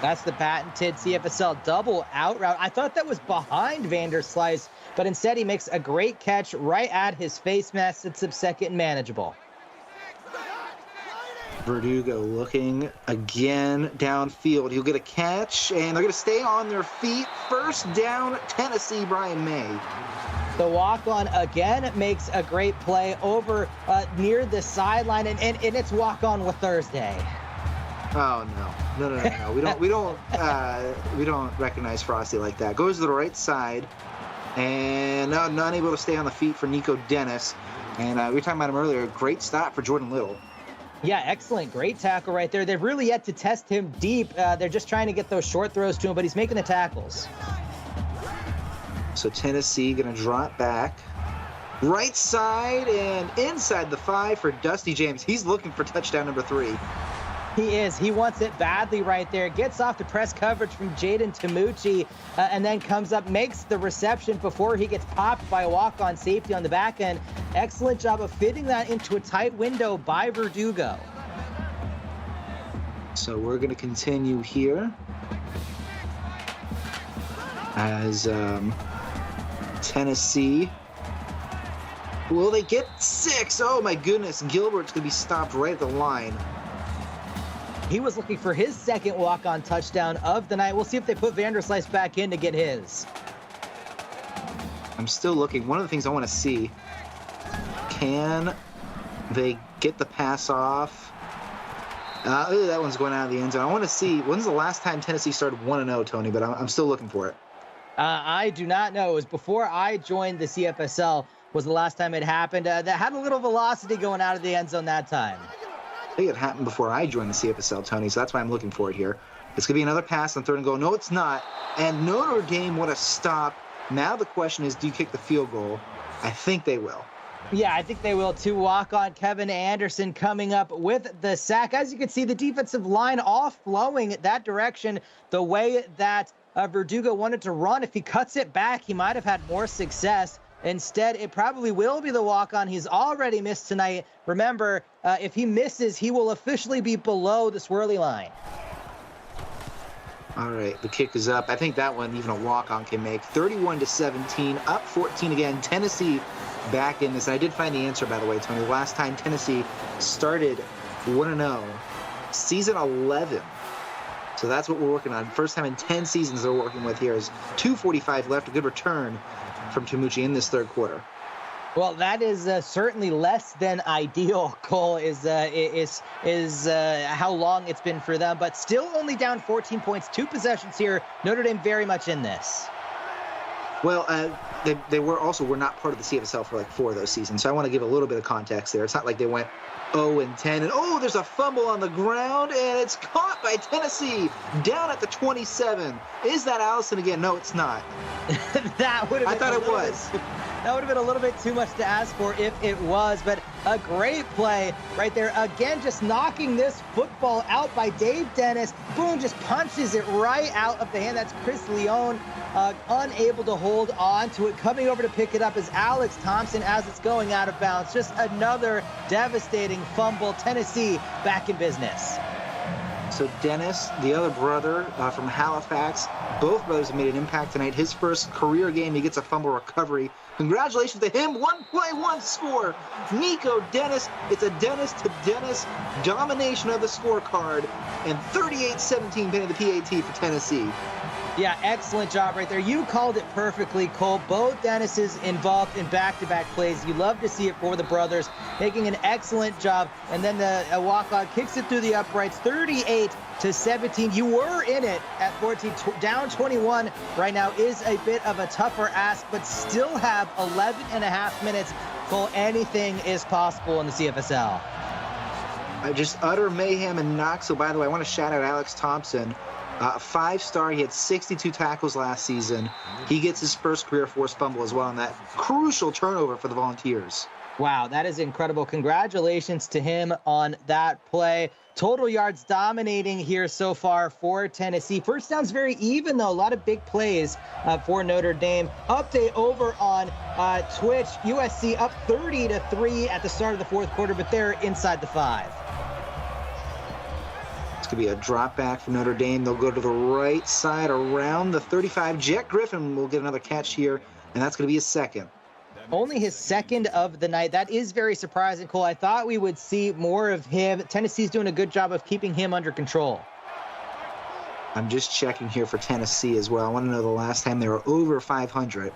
That's the patented CFSL double out route. I thought that was behind Vanderslice, but instead he makes a great catch right at his face mask. Sits up 2nd and manageable. Verdugo looking again downfield. He'll get a catch, and they're going to stay on their feet. First down, Tennessee, Brian May. The walk-on again makes a great play over near the sideline, and it's walk-on with Thursday. Oh no. We don't recognize Frosty like that. Goes to the right side, and not able to stay on the feet for Nico Dennis. And we were talking about him earlier. Great stop for Jordan Little. Yeah, excellent. Great tackle right there. They've really yet to test him deep. They're just trying to get those short throws to him, but he's making the tackles. So Tennessee going to drop back. Right side and inside the 5 for Dusty James. He's looking for touchdown number 3. He is. He wants it badly right there. Gets off the press coverage from Jaden Tamucci and then comes up, makes the reception before he gets popped by a walk-on safety on the back end. Excellent job of fitting that into a tight window by Verdugo. So we're going to continue here as Tennessee. Will they get 6? Oh my goodness. Gilbert's going to be stopped right at the line. He was looking for his 2nd walk-on touchdown of the night. We'll see if they put Vanderslice back in to get his. I'm still looking. One of the things I want to see, can they get the pass off? That one's going out of the end zone. I want to see, when's the last time Tennessee started 1-0, Tony, but I'm still looking for it. I do not know. It was before I joined the CFSL was the last time it happened. That had a little velocity going out of the end zone that time. I think it happened before I joined the CFSL, Tony, so that's why I'm looking for it here. It's going to be another pass on 3rd and goal. No, it's not. And Notre Dame, what a stop. Now the question is, do you kick the field goal? I think they will. Yeah, I think they will too. Walk-on Kevin Anderson coming up with the sack. As you can see, the defensive line all flowing that direction the way that Verdugo wanted to run. If he cuts it back, he might have had more success. Instead, it probably will be the walk-on. He's already missed tonight. Remember, if he misses, he will officially be below the swirly line. All right, the kick is up. I think that one even a walk-on can make. 31-17, up 14 again. Tennessee back in this. And I did find the answer, by the way, Tony. Last time Tennessee started 1-0, season 11. So that's what we're working on. First time in 10 seasons they're working with here. Is 2:45 left. A good return from Tamucci in this third quarter. Well, that is certainly less than ideal, Cole, is how long it's been for them. But still only down 14 points, 2 possessions here. Notre Dame very much in this. Well, they were not part of the CFSL for like 4 of those seasons. So I want to give a little bit of context there. It's not like they went 0-10 and there's a fumble on the ground and it's caught by Tennessee down at the 27. Is that Allison again? No, it's not. That would have. I thought it was. That would have been a little bit too much to ask for if it was, but a great play right there. Again, just knocking this football out by Dave Dennis. Boom, just punches it right out of the hand. That's Chris Leone, unable to hold on to it. Coming over to pick it up is Alex Thompson as it's going out of bounds. Just another devastating fumble. Tennessee back in business. So Dennis, the other brother from Halifax, both brothers have made an impact tonight. His first career game, he gets a fumble recovery. Congratulations to him. 1 play, 1 score. Nico Dennis. It's a Dennis to Dennis domination of the scorecard. And 38-17 pinning the PAT for Tennessee. Yeah, excellent job right there. You called it perfectly, Cole. Both Dennises involved in back-to-back plays. You love to see it for the brothers, making an excellent job. And then the walk-on kicks it through the uprights, 38-17. You were in it at 14, down 21 right now is a bit of a tougher ask, but still have 11 and a half minutes. Cole, anything is possible in the CFSL. Just utter mayhem in Knoxville. By the way, I want to shout out Alex Thompson. A 5-star. He had 62 tackles last season. He gets his first career forced fumble as well on that crucial turnover for the Volunteers. Wow, that is incredible. Congratulations to him on that play. Total yards dominating here so far for Tennessee. First down's very even, though. A lot of big plays for Notre Dame. Update over on Twitch. USC up 30-3 at the start of the fourth quarter, but they're inside the 5. It's going to be a drop back for Notre Dame. They'll go to the right side around the 35. Jet Griffin will get another catch here, and that's going to be his second. Only his second of the night. That is very surprising, Cole. I thought we would see more of him. Tennessee's doing a good job of keeping him under control. I'm just checking here for Tennessee as well. I want to know the last time they were over 500.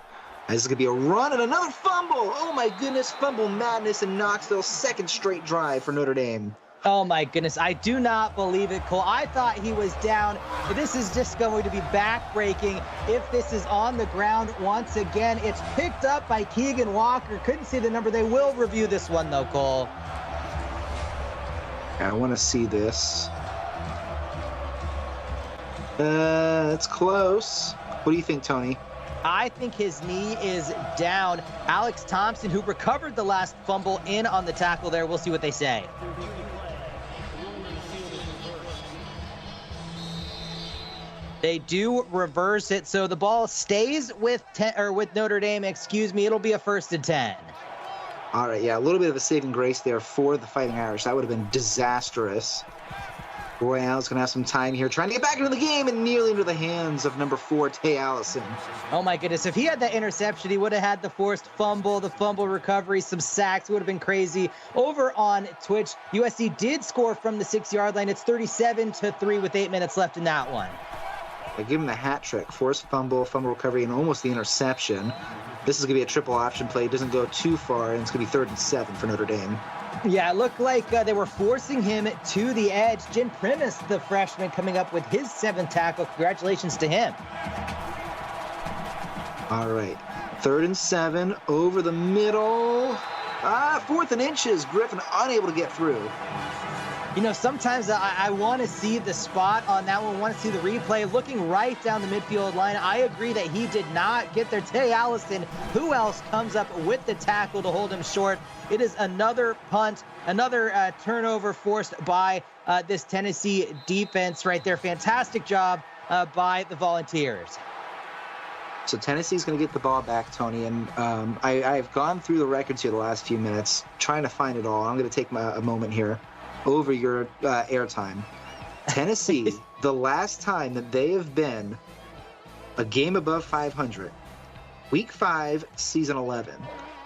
This is going to be a run and another fumble. Oh, my goodness. Fumble madness in Knoxville. Second straight drive for Notre Dame. Oh, my goodness. I do not believe it, Cole. I thought he was down. This is just going to be back-breaking. If this is on the ground once again, it's picked up by Keegan Walker. Couldn't see the number. They will review this one, though, Cole. I want to see this. It's close. What do you think, Tony? I think his knee is down. Alex Thompson, who recovered the last fumble in on the tackle there. We'll see what they say. They do reverse it, so the ball stays with Notre Dame. Excuse me, it'll be a 1st and 10. All right, yeah, a little bit of a saving grace there for the Fighting Irish. That would have been disastrous. Roy Allen's going to have some time here, trying to get back into the game and nearly into the hands of number 4, Tay Allison. Oh my goodness, if he had that interception, he would have had the forced fumble, the fumble recovery, some sacks. It would have been crazy. Over on Twitch, USC did score from the 6-yard line. It's 37-3 with 8 minutes left in that one. I give him the hat trick, forced fumble, fumble recovery, and almost the interception. This is going to be a triple option play. It doesn't go too far, and it's going to be 3rd and 7 for Notre Dame. Yeah, it looked like they were forcing him to the edge. Jim Primus, the freshman, coming up with his 7th tackle. Congratulations to him. All right, 3rd and 7 over the middle. 4th and inches. Griffin unable to get through. You know, sometimes I want to see the spot on that one, want to see the replay. Looking right down the midfield line, I agree that he did not get there. Tay Allison, who else comes up with the tackle to hold him short? It is another punt, another turnover forced by this Tennessee defense right there. Fantastic job by the Volunteers. So Tennessee's going to get the ball back, Tony, and I've gone through the records here the last few minutes, trying to find it all. I'm going to take a moment here over your airtime. Tennessee, the last time that they have been a game above 500, week 5, season 11.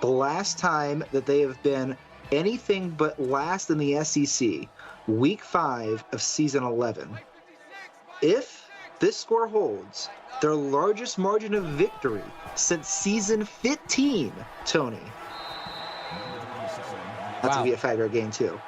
the last time that they have been anything but last in the SEC, Week 5 of Season 11. If this score holds, their largest margin of victory since Season 15, Tony. That's going to be a factor game, too.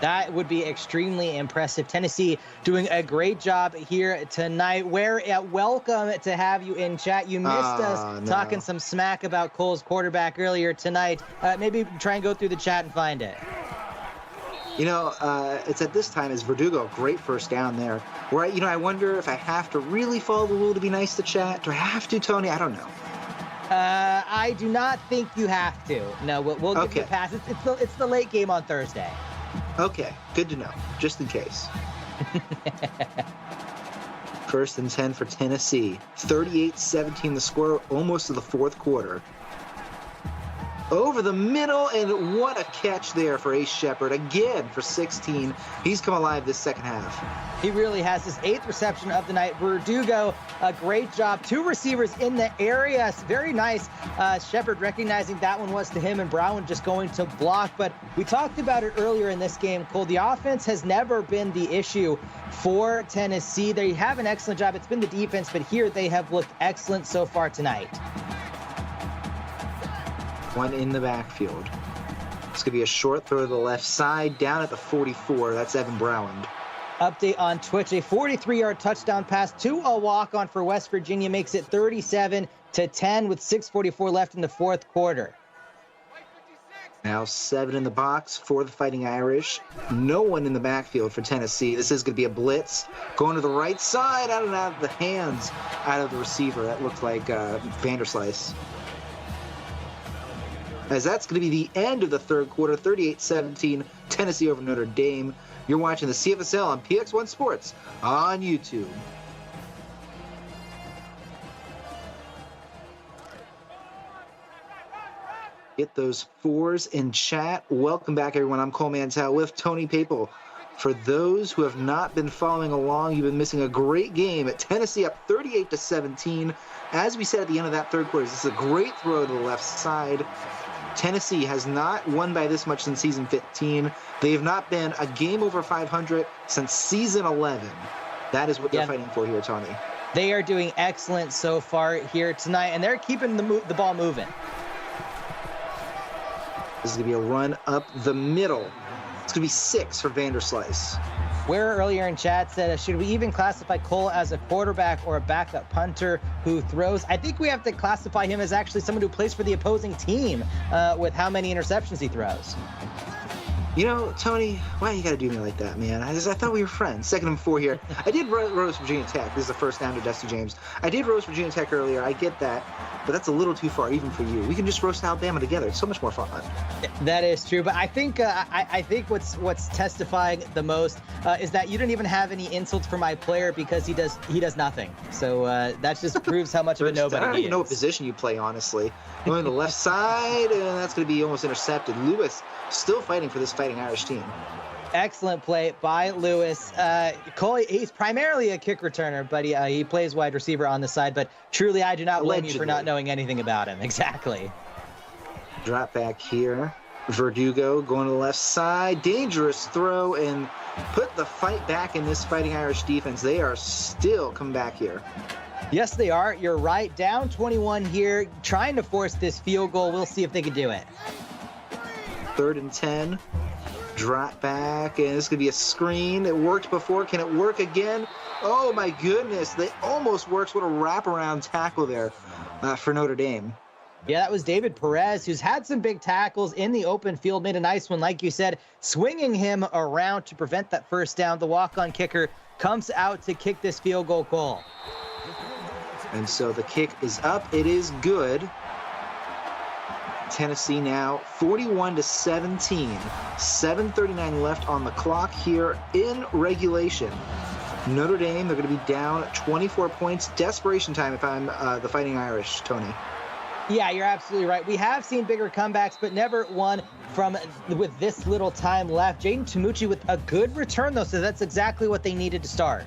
That would be extremely impressive. Tennessee doing a great job here tonight. Welcome to have you in chat. You missed us talking some smack about Cole's quarterback earlier tonight. Maybe try and go through the chat and find it. You know, it's at this time as Verdugo, great first down there. Where, I wonder if I have to really follow the rule to be nice to chat. Do I have to, Tony? I don't know. I do not think you have to. No, we'll give you a pass. It's the late game on Thursday. Okay, good to know, just in case. First and 10 for Tennessee. 38-17 the score, almost to the fourth quarter. Over the middle, and what a catch there for Ace Shepard. Again for 16. He's come alive this second half. He really has his 8th reception of the night. Verdugo, a great job. 2 receivers in the area. Very nice. Shepard recognizing that one was to him, and Brown just going to block. But we talked about it earlier in this game, Cole. The offense has never been the issue for Tennessee. They have an excellent job. It's been the defense, but here they have looked excellent so far tonight. One in the backfield. It's going to be a short throw to the left side, down at the 44. That's Evan Browland. Update on Twitch, a 43-yard touchdown pass to a walk-on for West Virginia makes it 37-10 with 6:44 left in the fourth quarter. Now 7 in the box for the Fighting Irish. No one in the backfield for Tennessee. This is going to be a blitz. Going to the right side, out of the hands out of the receiver. That looked like Vanderslice. As that's going to be the end of the third quarter, 38-17, Tennessee over Notre Dame. You're watching the CFSL on PX1 Sports on YouTube. Get those 4s in chat. Welcome back, everyone. I'm Cole Mantel with Tony Papel. For those who have not been following along, you've been missing a great game at Tennessee up 38-17. As we said at the end of that third quarter, this is a great throw to the left side. Tennessee has not won by this much since season 15. They have not been a game over 500 since season 11. That is what they're fighting for here, Tony. They are doing excellent so far here tonight, and they're keeping the ball moving. This is going to be a run up the middle. It's going to be 6 for Vanderslice. Where earlier in chat said, should we even classify Cole as a quarterback or a backup punter who throws? I think we have to classify him as actually someone who plays for the opposing team with how many interceptions he throws. You know, Tony, why you got to do me like that, man? I thought we were friends. 2nd and 4 here. I did roast Virginia Tech. This is the first down to Dusty James. I did roast Virginia Tech earlier. I get that. But that's a little too far, even for you. We can just roast Alabama together. It's so much more fun. That is true. But I think what's testifying the most is that you didn't even have any insults for my player because he does nothing. So that just proves how much of a nobody I don't he even know what position you play, honestly. Going to the left side, and that's going to be almost intercepted. Lewis still fighting for this Fighting Irish team. Excellent play by Lewis. Cole, he's primarily a kick returner, but he plays wide receiver on the side. But truly, I do not blame you for not knowing anything about him. Exactly. Drop back here. Verdugo going to the left side. Dangerous throw, and put the fight back in this Fighting Irish defense. They are still coming back here. Yes, they are. You're right. Down 21 here, trying to force this field goal. We'll see if they can do it. 3rd and 10. Drop back, and it's going to be a screen. It worked before. Can it work again? Oh, my goodness. It almost works. What a wraparound tackle there for Notre Dame. Yeah, that was David Perez, who's had some big tackles in the open field, made a nice one, like you said, swinging him around to prevent that first down. The walk-on kicker comes out to kick this field goal. And so the kick is up. It is good. Tennessee now 41-17. 7:39 left on the clock here in regulation. Notre Dame, they're going to be down 24 points. Desperation time if I'm the Fighting Irish, Tony. Yeah, you're absolutely right. We have seen bigger comebacks, but never one with this little time left. Jaden Tamucci with a good return, though, so that's exactly what they needed to start.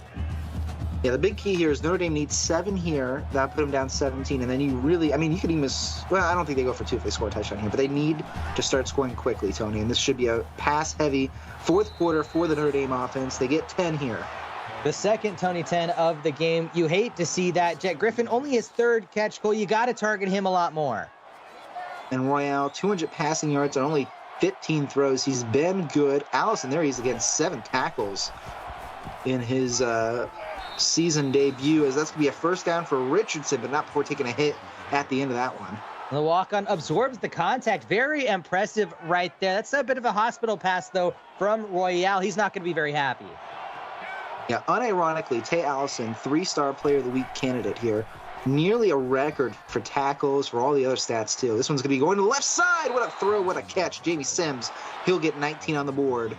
Yeah, the big key here is Notre Dame needs 7 here. That'll put them down 17. And then you really, I mean, you could even, well, I don't think they go for 2 if they score a touchdown here, but they need to start scoring quickly, Tony. And this should be a pass-heavy fourth quarter for the Notre Dame offense. They get 10 here. The second Tony 10 of the game. You hate to see that. Jet Griffin, only his 3rd catch, Cole. You got to target him a lot more. And Royale, 200 passing yards on only 15 throws. He's been good. Allison there, he's against 7 tackles in his season debut, as that's going to be a first down for Richardson, but not before taking a hit at the end of that one. The walk-on absorbs the contact. Very impressive right there. That's a bit of a hospital pass, though, from Royale. He's not going to be very happy. Yeah, unironically, Tay Allison, 3-star player of the week candidate here. Nearly a record for tackles, for all the other stats, too. This one's going to be going to the left side. What a throw, what a catch. Jamie Sims, he'll get 19 on the board.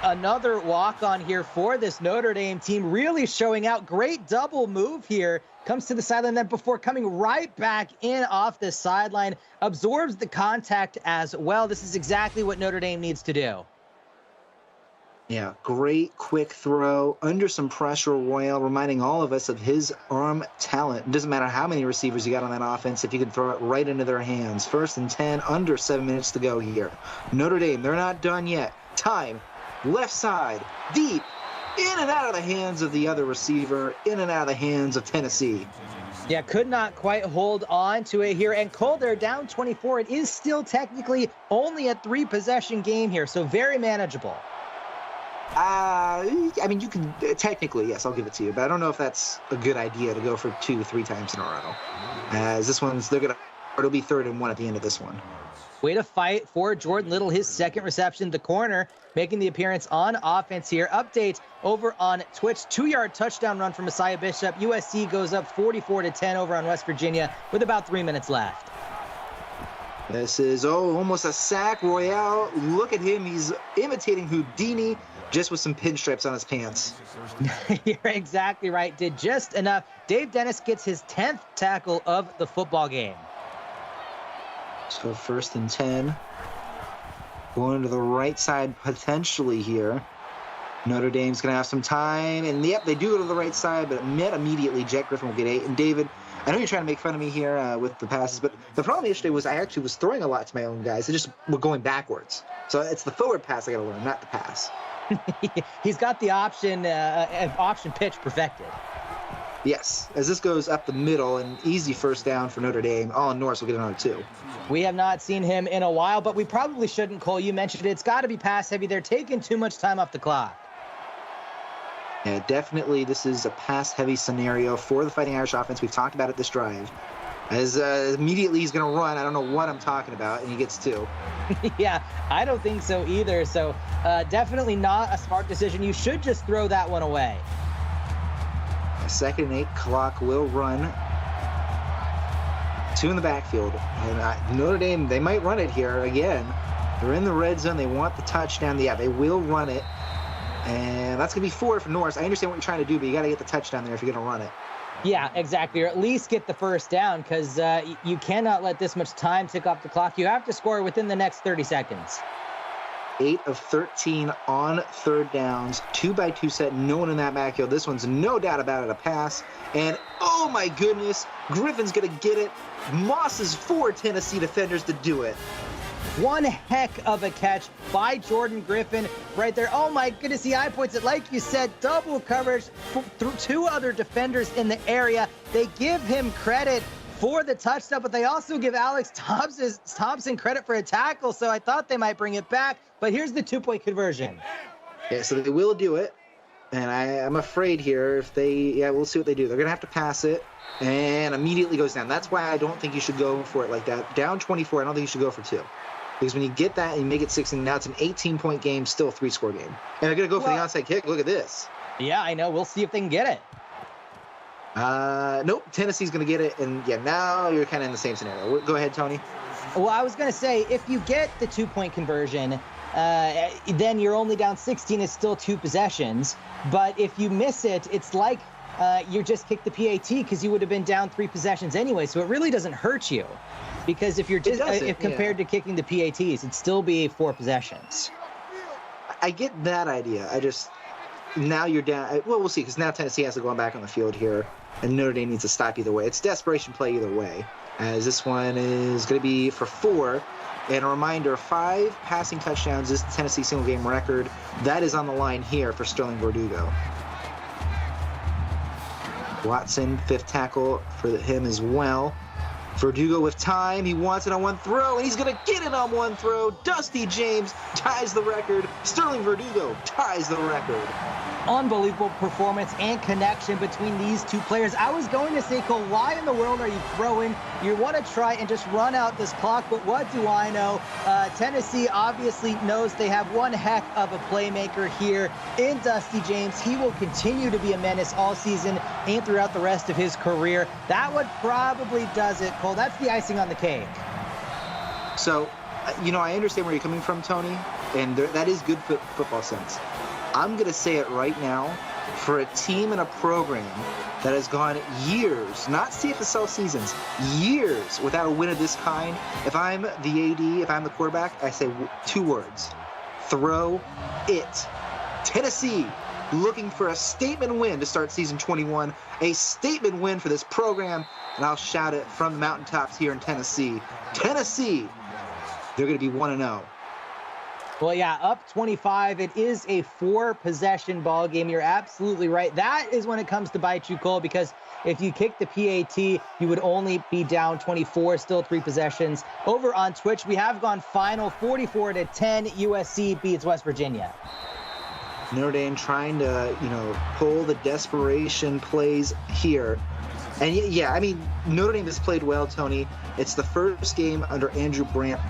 Another walk-on here for this Notre Dame team, really showing out. Great double move here. Comes to the sideline, then before coming right back in off the sideline, absorbs the contact as well. This is exactly what Notre Dame needs to do. Yeah, great quick throw under some pressure. Royale reminding all of us of his arm talent. It doesn't matter how many receivers you got on that offense if you can throw it right into their hands. 1st and 10, under 7 minutes to go here. Notre Dame, they're not done yet. Time, left side, deep, in and out of the hands of the other receiver, in and out of the hands of Tennessee. Yeah, could not quite hold on to it here. And Cole, they're down 24. It is still technically only a 3-possession game here, so very manageable. I mean, you can technically, yes, I'll give it to you, but I don't know if that's a good idea to go for 2 or 3 times in a row. As this one's, it'll be 3rd and 1 at the end of this one. Way to fight for Jordan Little, his 2nd reception, the corner, making the appearance on offense here. Update over on Twitch, 2-yard touchdown run from Messiah Bishop. USC goes up 44-10 over on West Virginia with about 3 minutes left. This is, almost a sack. Royale, look at him. He's imitating Houdini, just with some pinstripes on his pants. You're exactly right. Did just enough. Dave Dennis gets his 10th tackle of the football game. So 1st and 10. Going to the right side potentially here. Notre Dame's going to have some time. And, yep, they do go to the right side, but immediately Jet Griffin will get 8. And, David, I know you're trying to make fun of me here with the passes, but the problem yesterday was I actually was throwing a lot to my own guys. They just were going backwards. So it's the forward pass I got to learn, not the pass. He's got the option pitch perfected. Yes, as this goes up the middle, an easy first down for Notre Dame. Norris will get another 2. We have not seen him in a while, but we probably shouldn't, Cole. You mentioned it. It's got to be pass heavy. They're taking too much time off the clock. Yeah, definitely this is a pass-heavy scenario for the Fighting Irish offense. We've talked about it this drive. As immediately he's going to run. I don't know what I'm talking about, and he gets 2. Yeah, I don't think so either. So definitely not a smart decision. You should just throw that one away. 2nd and 8, clock will run. 2 in the backfield. And Notre Dame, they might run it here again. They're in the red zone. They want the touchdown. Yeah, they will run it. And that's going to be 4 for Norris. I understand what you're trying to do, but you got to get the touchdown there if you're going to run it. Yeah, exactly. Or at least get the first down, because you cannot let this much time tick off the clock. You have to score within the next 30 seconds. 8 of 13 on 3rd downs. 2-by-2 set. No one in that backfield. This one's no doubt about it a pass. And, oh my goodness, Griffin's going to get it. Moss's 4 Tennessee defenders to do it. One heck of a catch by Jordan Griffin right there. Oh my goodness, he eye points it. Like you said, double coverage through 2 other defenders in the area. They give him credit for the touchdown, but they also give Alex Thompson credit for a tackle, so I thought they might bring it back. But here's the 2-point conversion. Yeah, so they will do it. And I'm afraid here if we'll see what they do. They're going to have to pass it and immediately goes down. That's why I don't think you should go for it like that. Down 24, I don't think you should go for 2. Because when you get that and you make it 16, now it's an 18-point game, still a 3-score game. And they're going to go for the onside kick. Look at this. Yeah, I know. We'll see if they can get it. Nope. Tennessee's going to get it. And, yeah, now you're kind of in the same scenario. Go ahead, Tony. Well, I was going to say, if you get the 2-point conversion, then you're only down 16. It's still 2 possessions. But if you miss it, it's like you just kicked the PAT because you would have been down 3 possessions anyway. So it really doesn't hurt you. Because if you're just if compared to kicking the PATs, it'd still be 4 possessions. I get that idea. now you're down. Well, we'll see, because now Tennessee has to go back on the field here, and Notre Dame needs to stop either way. It's desperation play either way, as this one is going to be for 4. And a reminder, 5 passing touchdowns is the Tennessee single-game record. That is on the line here for Sterling Verdugo. Watson, 5th tackle for him as well. Verdugo with time. He wants it on one throw, and he's going to get it on one throw. Dusty James ties the record. Sterling Verdugo ties the record. Unbelievable performance and connection between these two players. I was going to say, Cole, why in the world are you throwing? You want to try and just run out this clock, but what do I know? Tennessee obviously knows they have one heck of a playmaker here in Dusty James. He will continue to be a menace all season and throughout the rest of his career. That would probably does it, Cole. That's the icing on the cake. So, I understand where you're coming from, Tony, and that is good football sense. I'm going to say it right now, for a team and a program that has gone years, not CFSL seasons, years without a win of this kind, if I'm the AD, if I'm the quarterback, I say 2 words: throw it. Tennessee looking for a statement win to start season 21, a statement win for this program, and I'll shout it from the mountaintops here in Tennessee. Tennessee, they're going to be 1-0. Well, yeah, up 25. It is a 4-possession ball game. You're absolutely right. That is when it comes to bite you, Cole, because if you kick the PAT, you would only be down 24, still 3 possessions. Over on Twitch, we have gone final 44-10. USC beats West Virginia. Notre Dame trying to, pull the desperation plays here. And yeah, I mean, Notre Dame has played well, Tony. It's the first game under Andrew Brandt.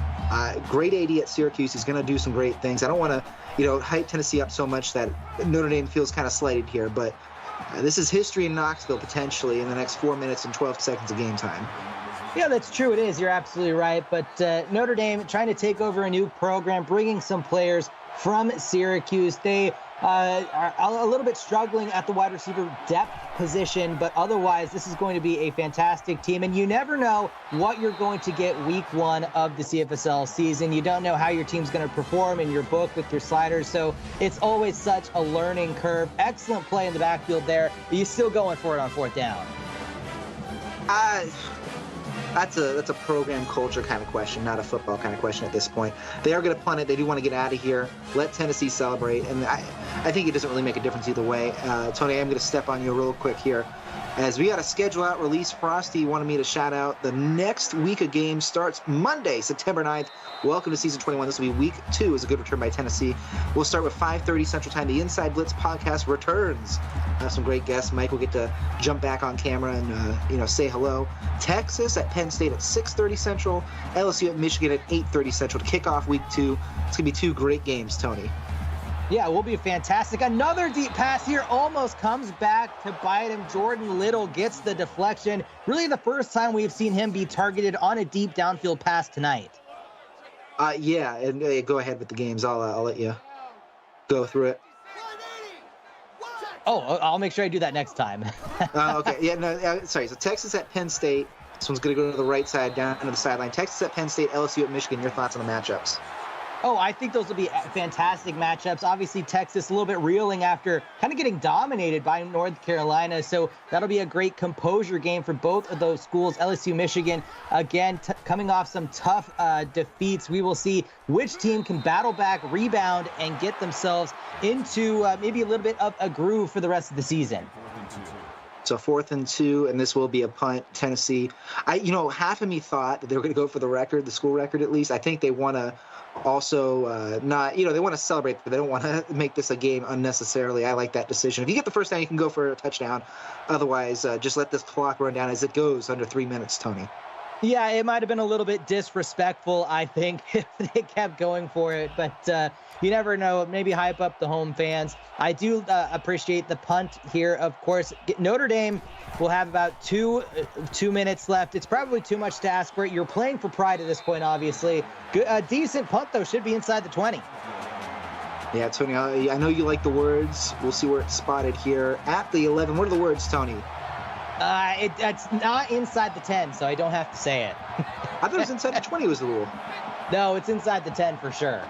Great AD at Syracuse. He's going to do some great things. I don't want to, hype Tennessee up so much that Notre Dame feels kind of slighted here, but this is history in Knoxville potentially in the next 4 minutes and 12 seconds of game time. Yeah, that's true. It is. You're absolutely right. But Notre Dame trying to take over a new program, bringing some players from Syracuse. They are a little bit struggling at the wide receiver depth position, but otherwise this is going to be a fantastic team, and you never know what you're going to get week 1 of the CFSL season. You don't know how your team's going to perform in your book with your sliders, so it's always such a learning curve. Excellent play in the backfield there, but you're still going for it on 4th down. That's a program culture kind of question, not a football kind of question at this point. They are going to punt it. They do want to get out of here. Let Tennessee celebrate. And I think it doesn't really make a difference either way. Tony, I'm going to step on you real quick here. As we got a schedule out release, Frosty wanted me to shout out the next week of games starts Monday, September 9th. Welcome to season 21. This will be week 2 is a good return by Tennessee. We'll start with 5:30 Central Time. The Inside Blitz podcast returns. Some great guests. Mike will get to jump back on camera and say hello. Texas at Penn State at 6:30 Central. LSU at Michigan at 8:30 Central to kick off week 2. It's going to be 2 great games, Tony. Yeah, it will be fantastic. Another deep pass here almost comes back to bite him. Jordan Little gets the deflection. Really the first time we've seen him be targeted on a deep downfield pass tonight. Yeah, and go ahead with the games. I'll let you go through it. Oh, I'll make sure I do that next time. Okay. Yeah, no, sorry. So Texas at Penn State. This one's going to go to the right side, down to the sideline. Texas at Penn State, LSU at Michigan. Your thoughts on the matchups? Oh, I think those will be fantastic matchups. Obviously, Texas a little bit reeling after kind of getting dominated by North Carolina. So that'll be a great composure game for both of those schools. LSU, Michigan, again, coming off some tough defeats. We will see which team can battle back, rebound, and get themselves into maybe a little bit of a groove for the rest of the season. So 4th and 2, and this will be a punt. Tennessee. Half of me thought that they were going to go for the record, the school record at least. I think they want to also they want to celebrate, but they don't want to make this a game unnecessarily. I like that decision. If you get the first down, you can go for a touchdown. Otherwise, just let this clock run down as it goes under 3 minutes, Tony. Yeah, it might have been a little bit disrespectful, I think, if they kept going for it. But you never know. Maybe hype up the home fans. I do appreciate the punt here, of course. Notre Dame will have about two minutes left. It's probably too much to ask for it. You're playing for pride at this point, obviously. A decent punt, though, should be inside the 20. Yeah, Tony, I know you like the words. We'll see where it's spotted here. At the 11, what are the words, Tony? It's not inside the 10, so I don't have to say it. I thought it was inside the 20 was the rule. No, it's inside the 10 for sure.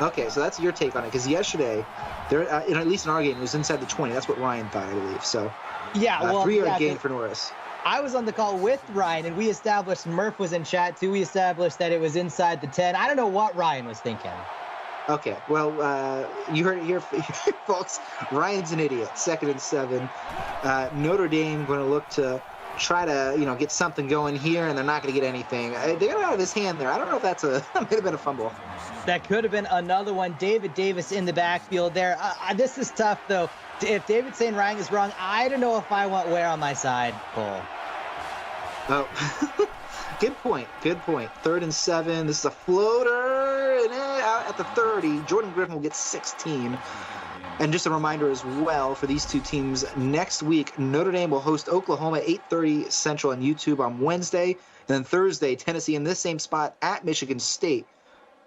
Okay, so that's your take on it, because yesterday, at least in our game, it was inside the 20. That's what Ryan thought, I believe. So, yeah, well, 3-yard gain for Norris. I was on the call with Ryan, and we established, Murph was in chat too, we established that it was inside the 10. I don't know what Ryan was thinking. Okay, well, you heard it here, folks. Ryan's an idiot. 2nd and 7. Notre Dame going to look to try to, get something going here, and they're not going to get anything. They got it out of his hand there. I don't know if that might have been a fumble. That could have been another one. David Davis in the backfield there. This is tough, though. If David's saying Ryan is wrong, I don't know if I want Ware on my side, Cole. Oh, good point. 3rd and 7. This is a floater, and out at the 30. Jordan Griffin will get 16. And just a reminder as well for these two teams, next week, Notre Dame will host Oklahoma at 8:30 Central on YouTube on Wednesday. And then Thursday, Tennessee in this same spot at Michigan State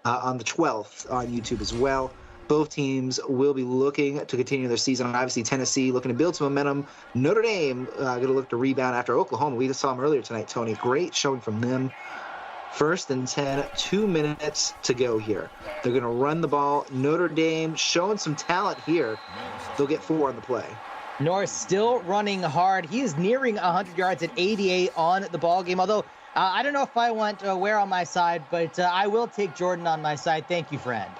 on the 12th on YouTube as well. Both teams will be looking to continue their season. Obviously, Tennessee looking to build some momentum. Notre Dame going to look to rebound after Oklahoma. We just saw them earlier tonight, Tony. Great showing from them. 1st and 10, 2 minutes to go here. They're going to run the ball. Notre Dame showing some talent here. They'll get 4 on the play. Norris still running hard. He is nearing 100 yards at 88 on the ball game. Although I don't know if I want Ware on my side, but I will take Jordan on my side. Thank you, friend.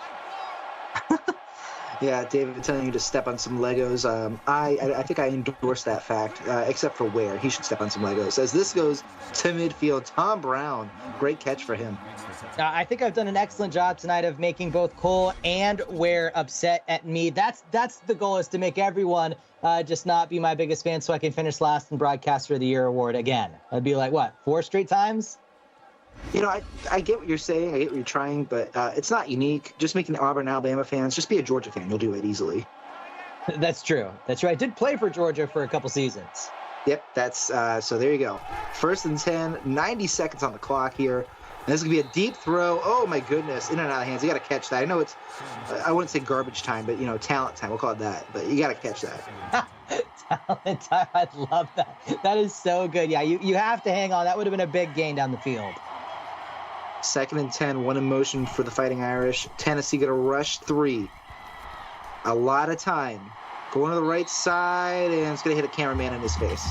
Yeah, David telling you to step on some Legos. I think I endorse that fact, except for Ware. He should step on some Legos. As this goes to midfield, Tom Brown, great catch for him. I think I've done an excellent job tonight of making both Cole and Ware upset at me. That's the goal, is to make everyone just not be my biggest fan so I can finish last in Broadcaster of the Year award again. I'd be like, what, 4 straight times? I get what you're saying. I get what you're trying, but it's not unique. Just making Auburn, Alabama fans, just be a Georgia fan. You'll do it easily. That's true. I did play for Georgia for a couple seasons. Yep, that's so there you go. 1st and 10, 90 seconds on the clock here. And this is going to be a deep throw. Oh, my goodness. In and out of hands. You got to catch that. I know it's, I wouldn't say garbage time, but, talent time. We'll call it that. But you got to catch that. Talent time. I love that. That is so good. Yeah, you have to hang on. That would have been a big gain down the field. 2nd and 10, 1 in motion for the Fighting Irish. Tennessee going to rush 3. A lot of time. Going to the right side, and it's going to hit a cameraman in his face.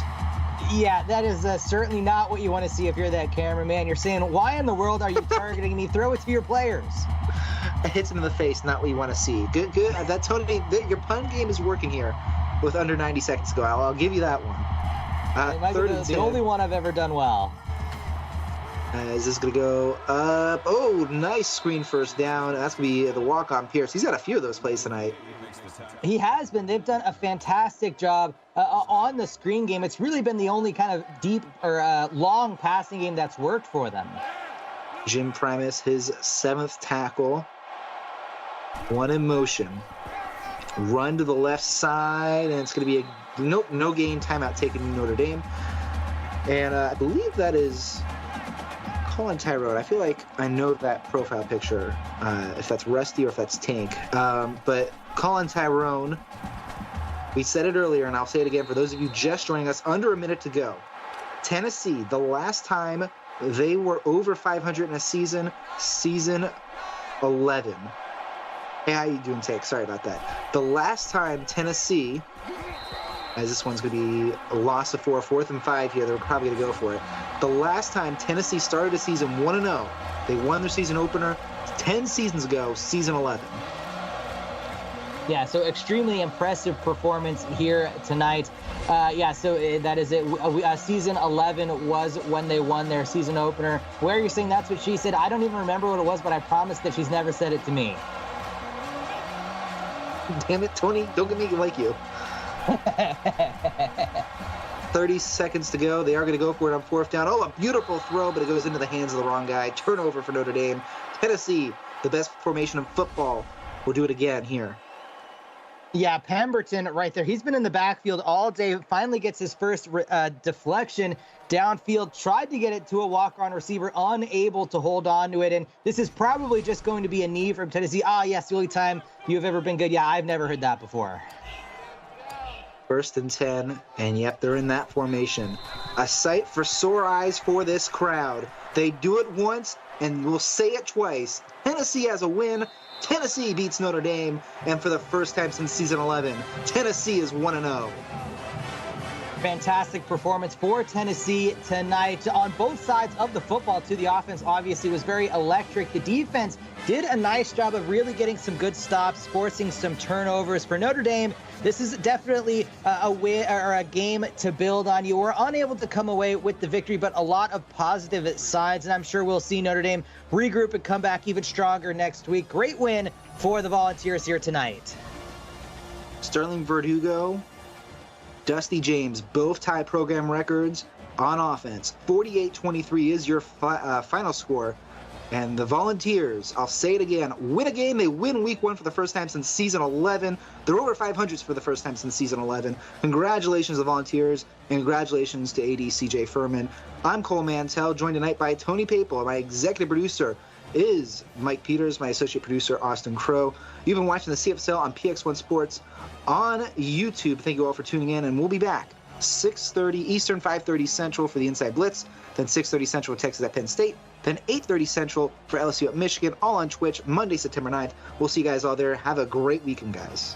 Yeah, that is certainly not what you want to see if you're that cameraman. You're saying, why in the world are you targeting me? Throw it to your players. It hits him in the face, not what you want to see. Good. That Tony, your pun game is working here with under 90 seconds to go. I'll give you that one. 3rd and 10. The only one I've ever done well. Is this going to go up? Oh, nice screen first down. That's going to be the walk-on Pierce. He's got a few of those plays tonight. He has been. They've done a fantastic job on the screen game. It's really been the only kind of deep or long passing game that's worked for them. Jim Primus, his 7th tackle. 1 in motion. Run to the left side, and it's going to be no gain. Timeout taken in Notre Dame. And I believe that is Colin Tyrone. I feel like I know that profile picture, if that's Rusty or if that's Tank. But Colin Tyrone, we said it earlier, and I'll say it again for those of you just joining us, under a minute to go. Tennessee, the last time they were over 500 in a season 11. Hey, how you doing, Tank? Sorry about that. The last time Tennessee, as this one's going to be a loss of 4, 4th and 5 here, they're probably going to go for it. The last time Tennessee started a season 1-0, they won their season opener 10 seasons ago, season 11. Yeah, so extremely impressive performance here tonight. So that is it. Season 11 was when they won their season opener. Where you're saying that's what she said, I don't even remember what it was, but I promise that she's never said it to me. Damn it, Tony, don't get me like you. 30 seconds to go. They are going to go for it on 4th down. Oh, a beautiful throw, but it goes into the hands of the wrong guy. Turnover for Notre Dame. Tennessee, the best formation in football, will do it again here. Yeah, Pemberton right there. He's been in the backfield all day. Finally gets his first deflection downfield. Tried to get it to a walk-on receiver. Unable to hold on to it. And this is probably just going to be a knee from Tennessee. Yes, the only time you have ever been good. Yeah, I've never heard that before. First and 10, and yep, they're in that formation. A sight for sore eyes for this crowd. They do it once, and we'll say it twice. Tennessee has a win. Tennessee beats Notre Dame, and for the first time since season 11, Tennessee is 1-0. Fantastic performance for Tennessee tonight on both sides of the football, too. The offense obviously was very electric. The defense did a nice job of really getting some good stops, forcing some turnovers. For Notre Dame, this is definitely a win or a game to build on. You were unable to come away with the victory, but a lot of positive sides, and I'm sure we'll see Notre Dame regroup and come back even stronger next week. Great win for the Volunteers here tonight. Sterling Verdugo, Dusty James, both tie program records on offense. 48-23 is your final score. And the Volunteers, I'll say it again, win a game. They win week 1 for the first time since season 11. They're over 500s for the first time since season 11. Congratulations to the Volunteers, and congratulations to AD CJ Furman. I'm Cole Mantell, joined tonight by Tony Papel. My executive producer is Mike Peters, my associate producer, Austin Crow. You've been watching the CFSL on PX1 Sports on YouTube. Thank you all for tuning in, and we'll be back 6:30 Eastern, 5:30 Central for the Inside Blitz, then 6:30 Central with Texas at Penn State, then 8:30 Central for LSU at Michigan, all on Twitch, Monday, September 9th. We'll see you guys all there. Have a great weekend, guys.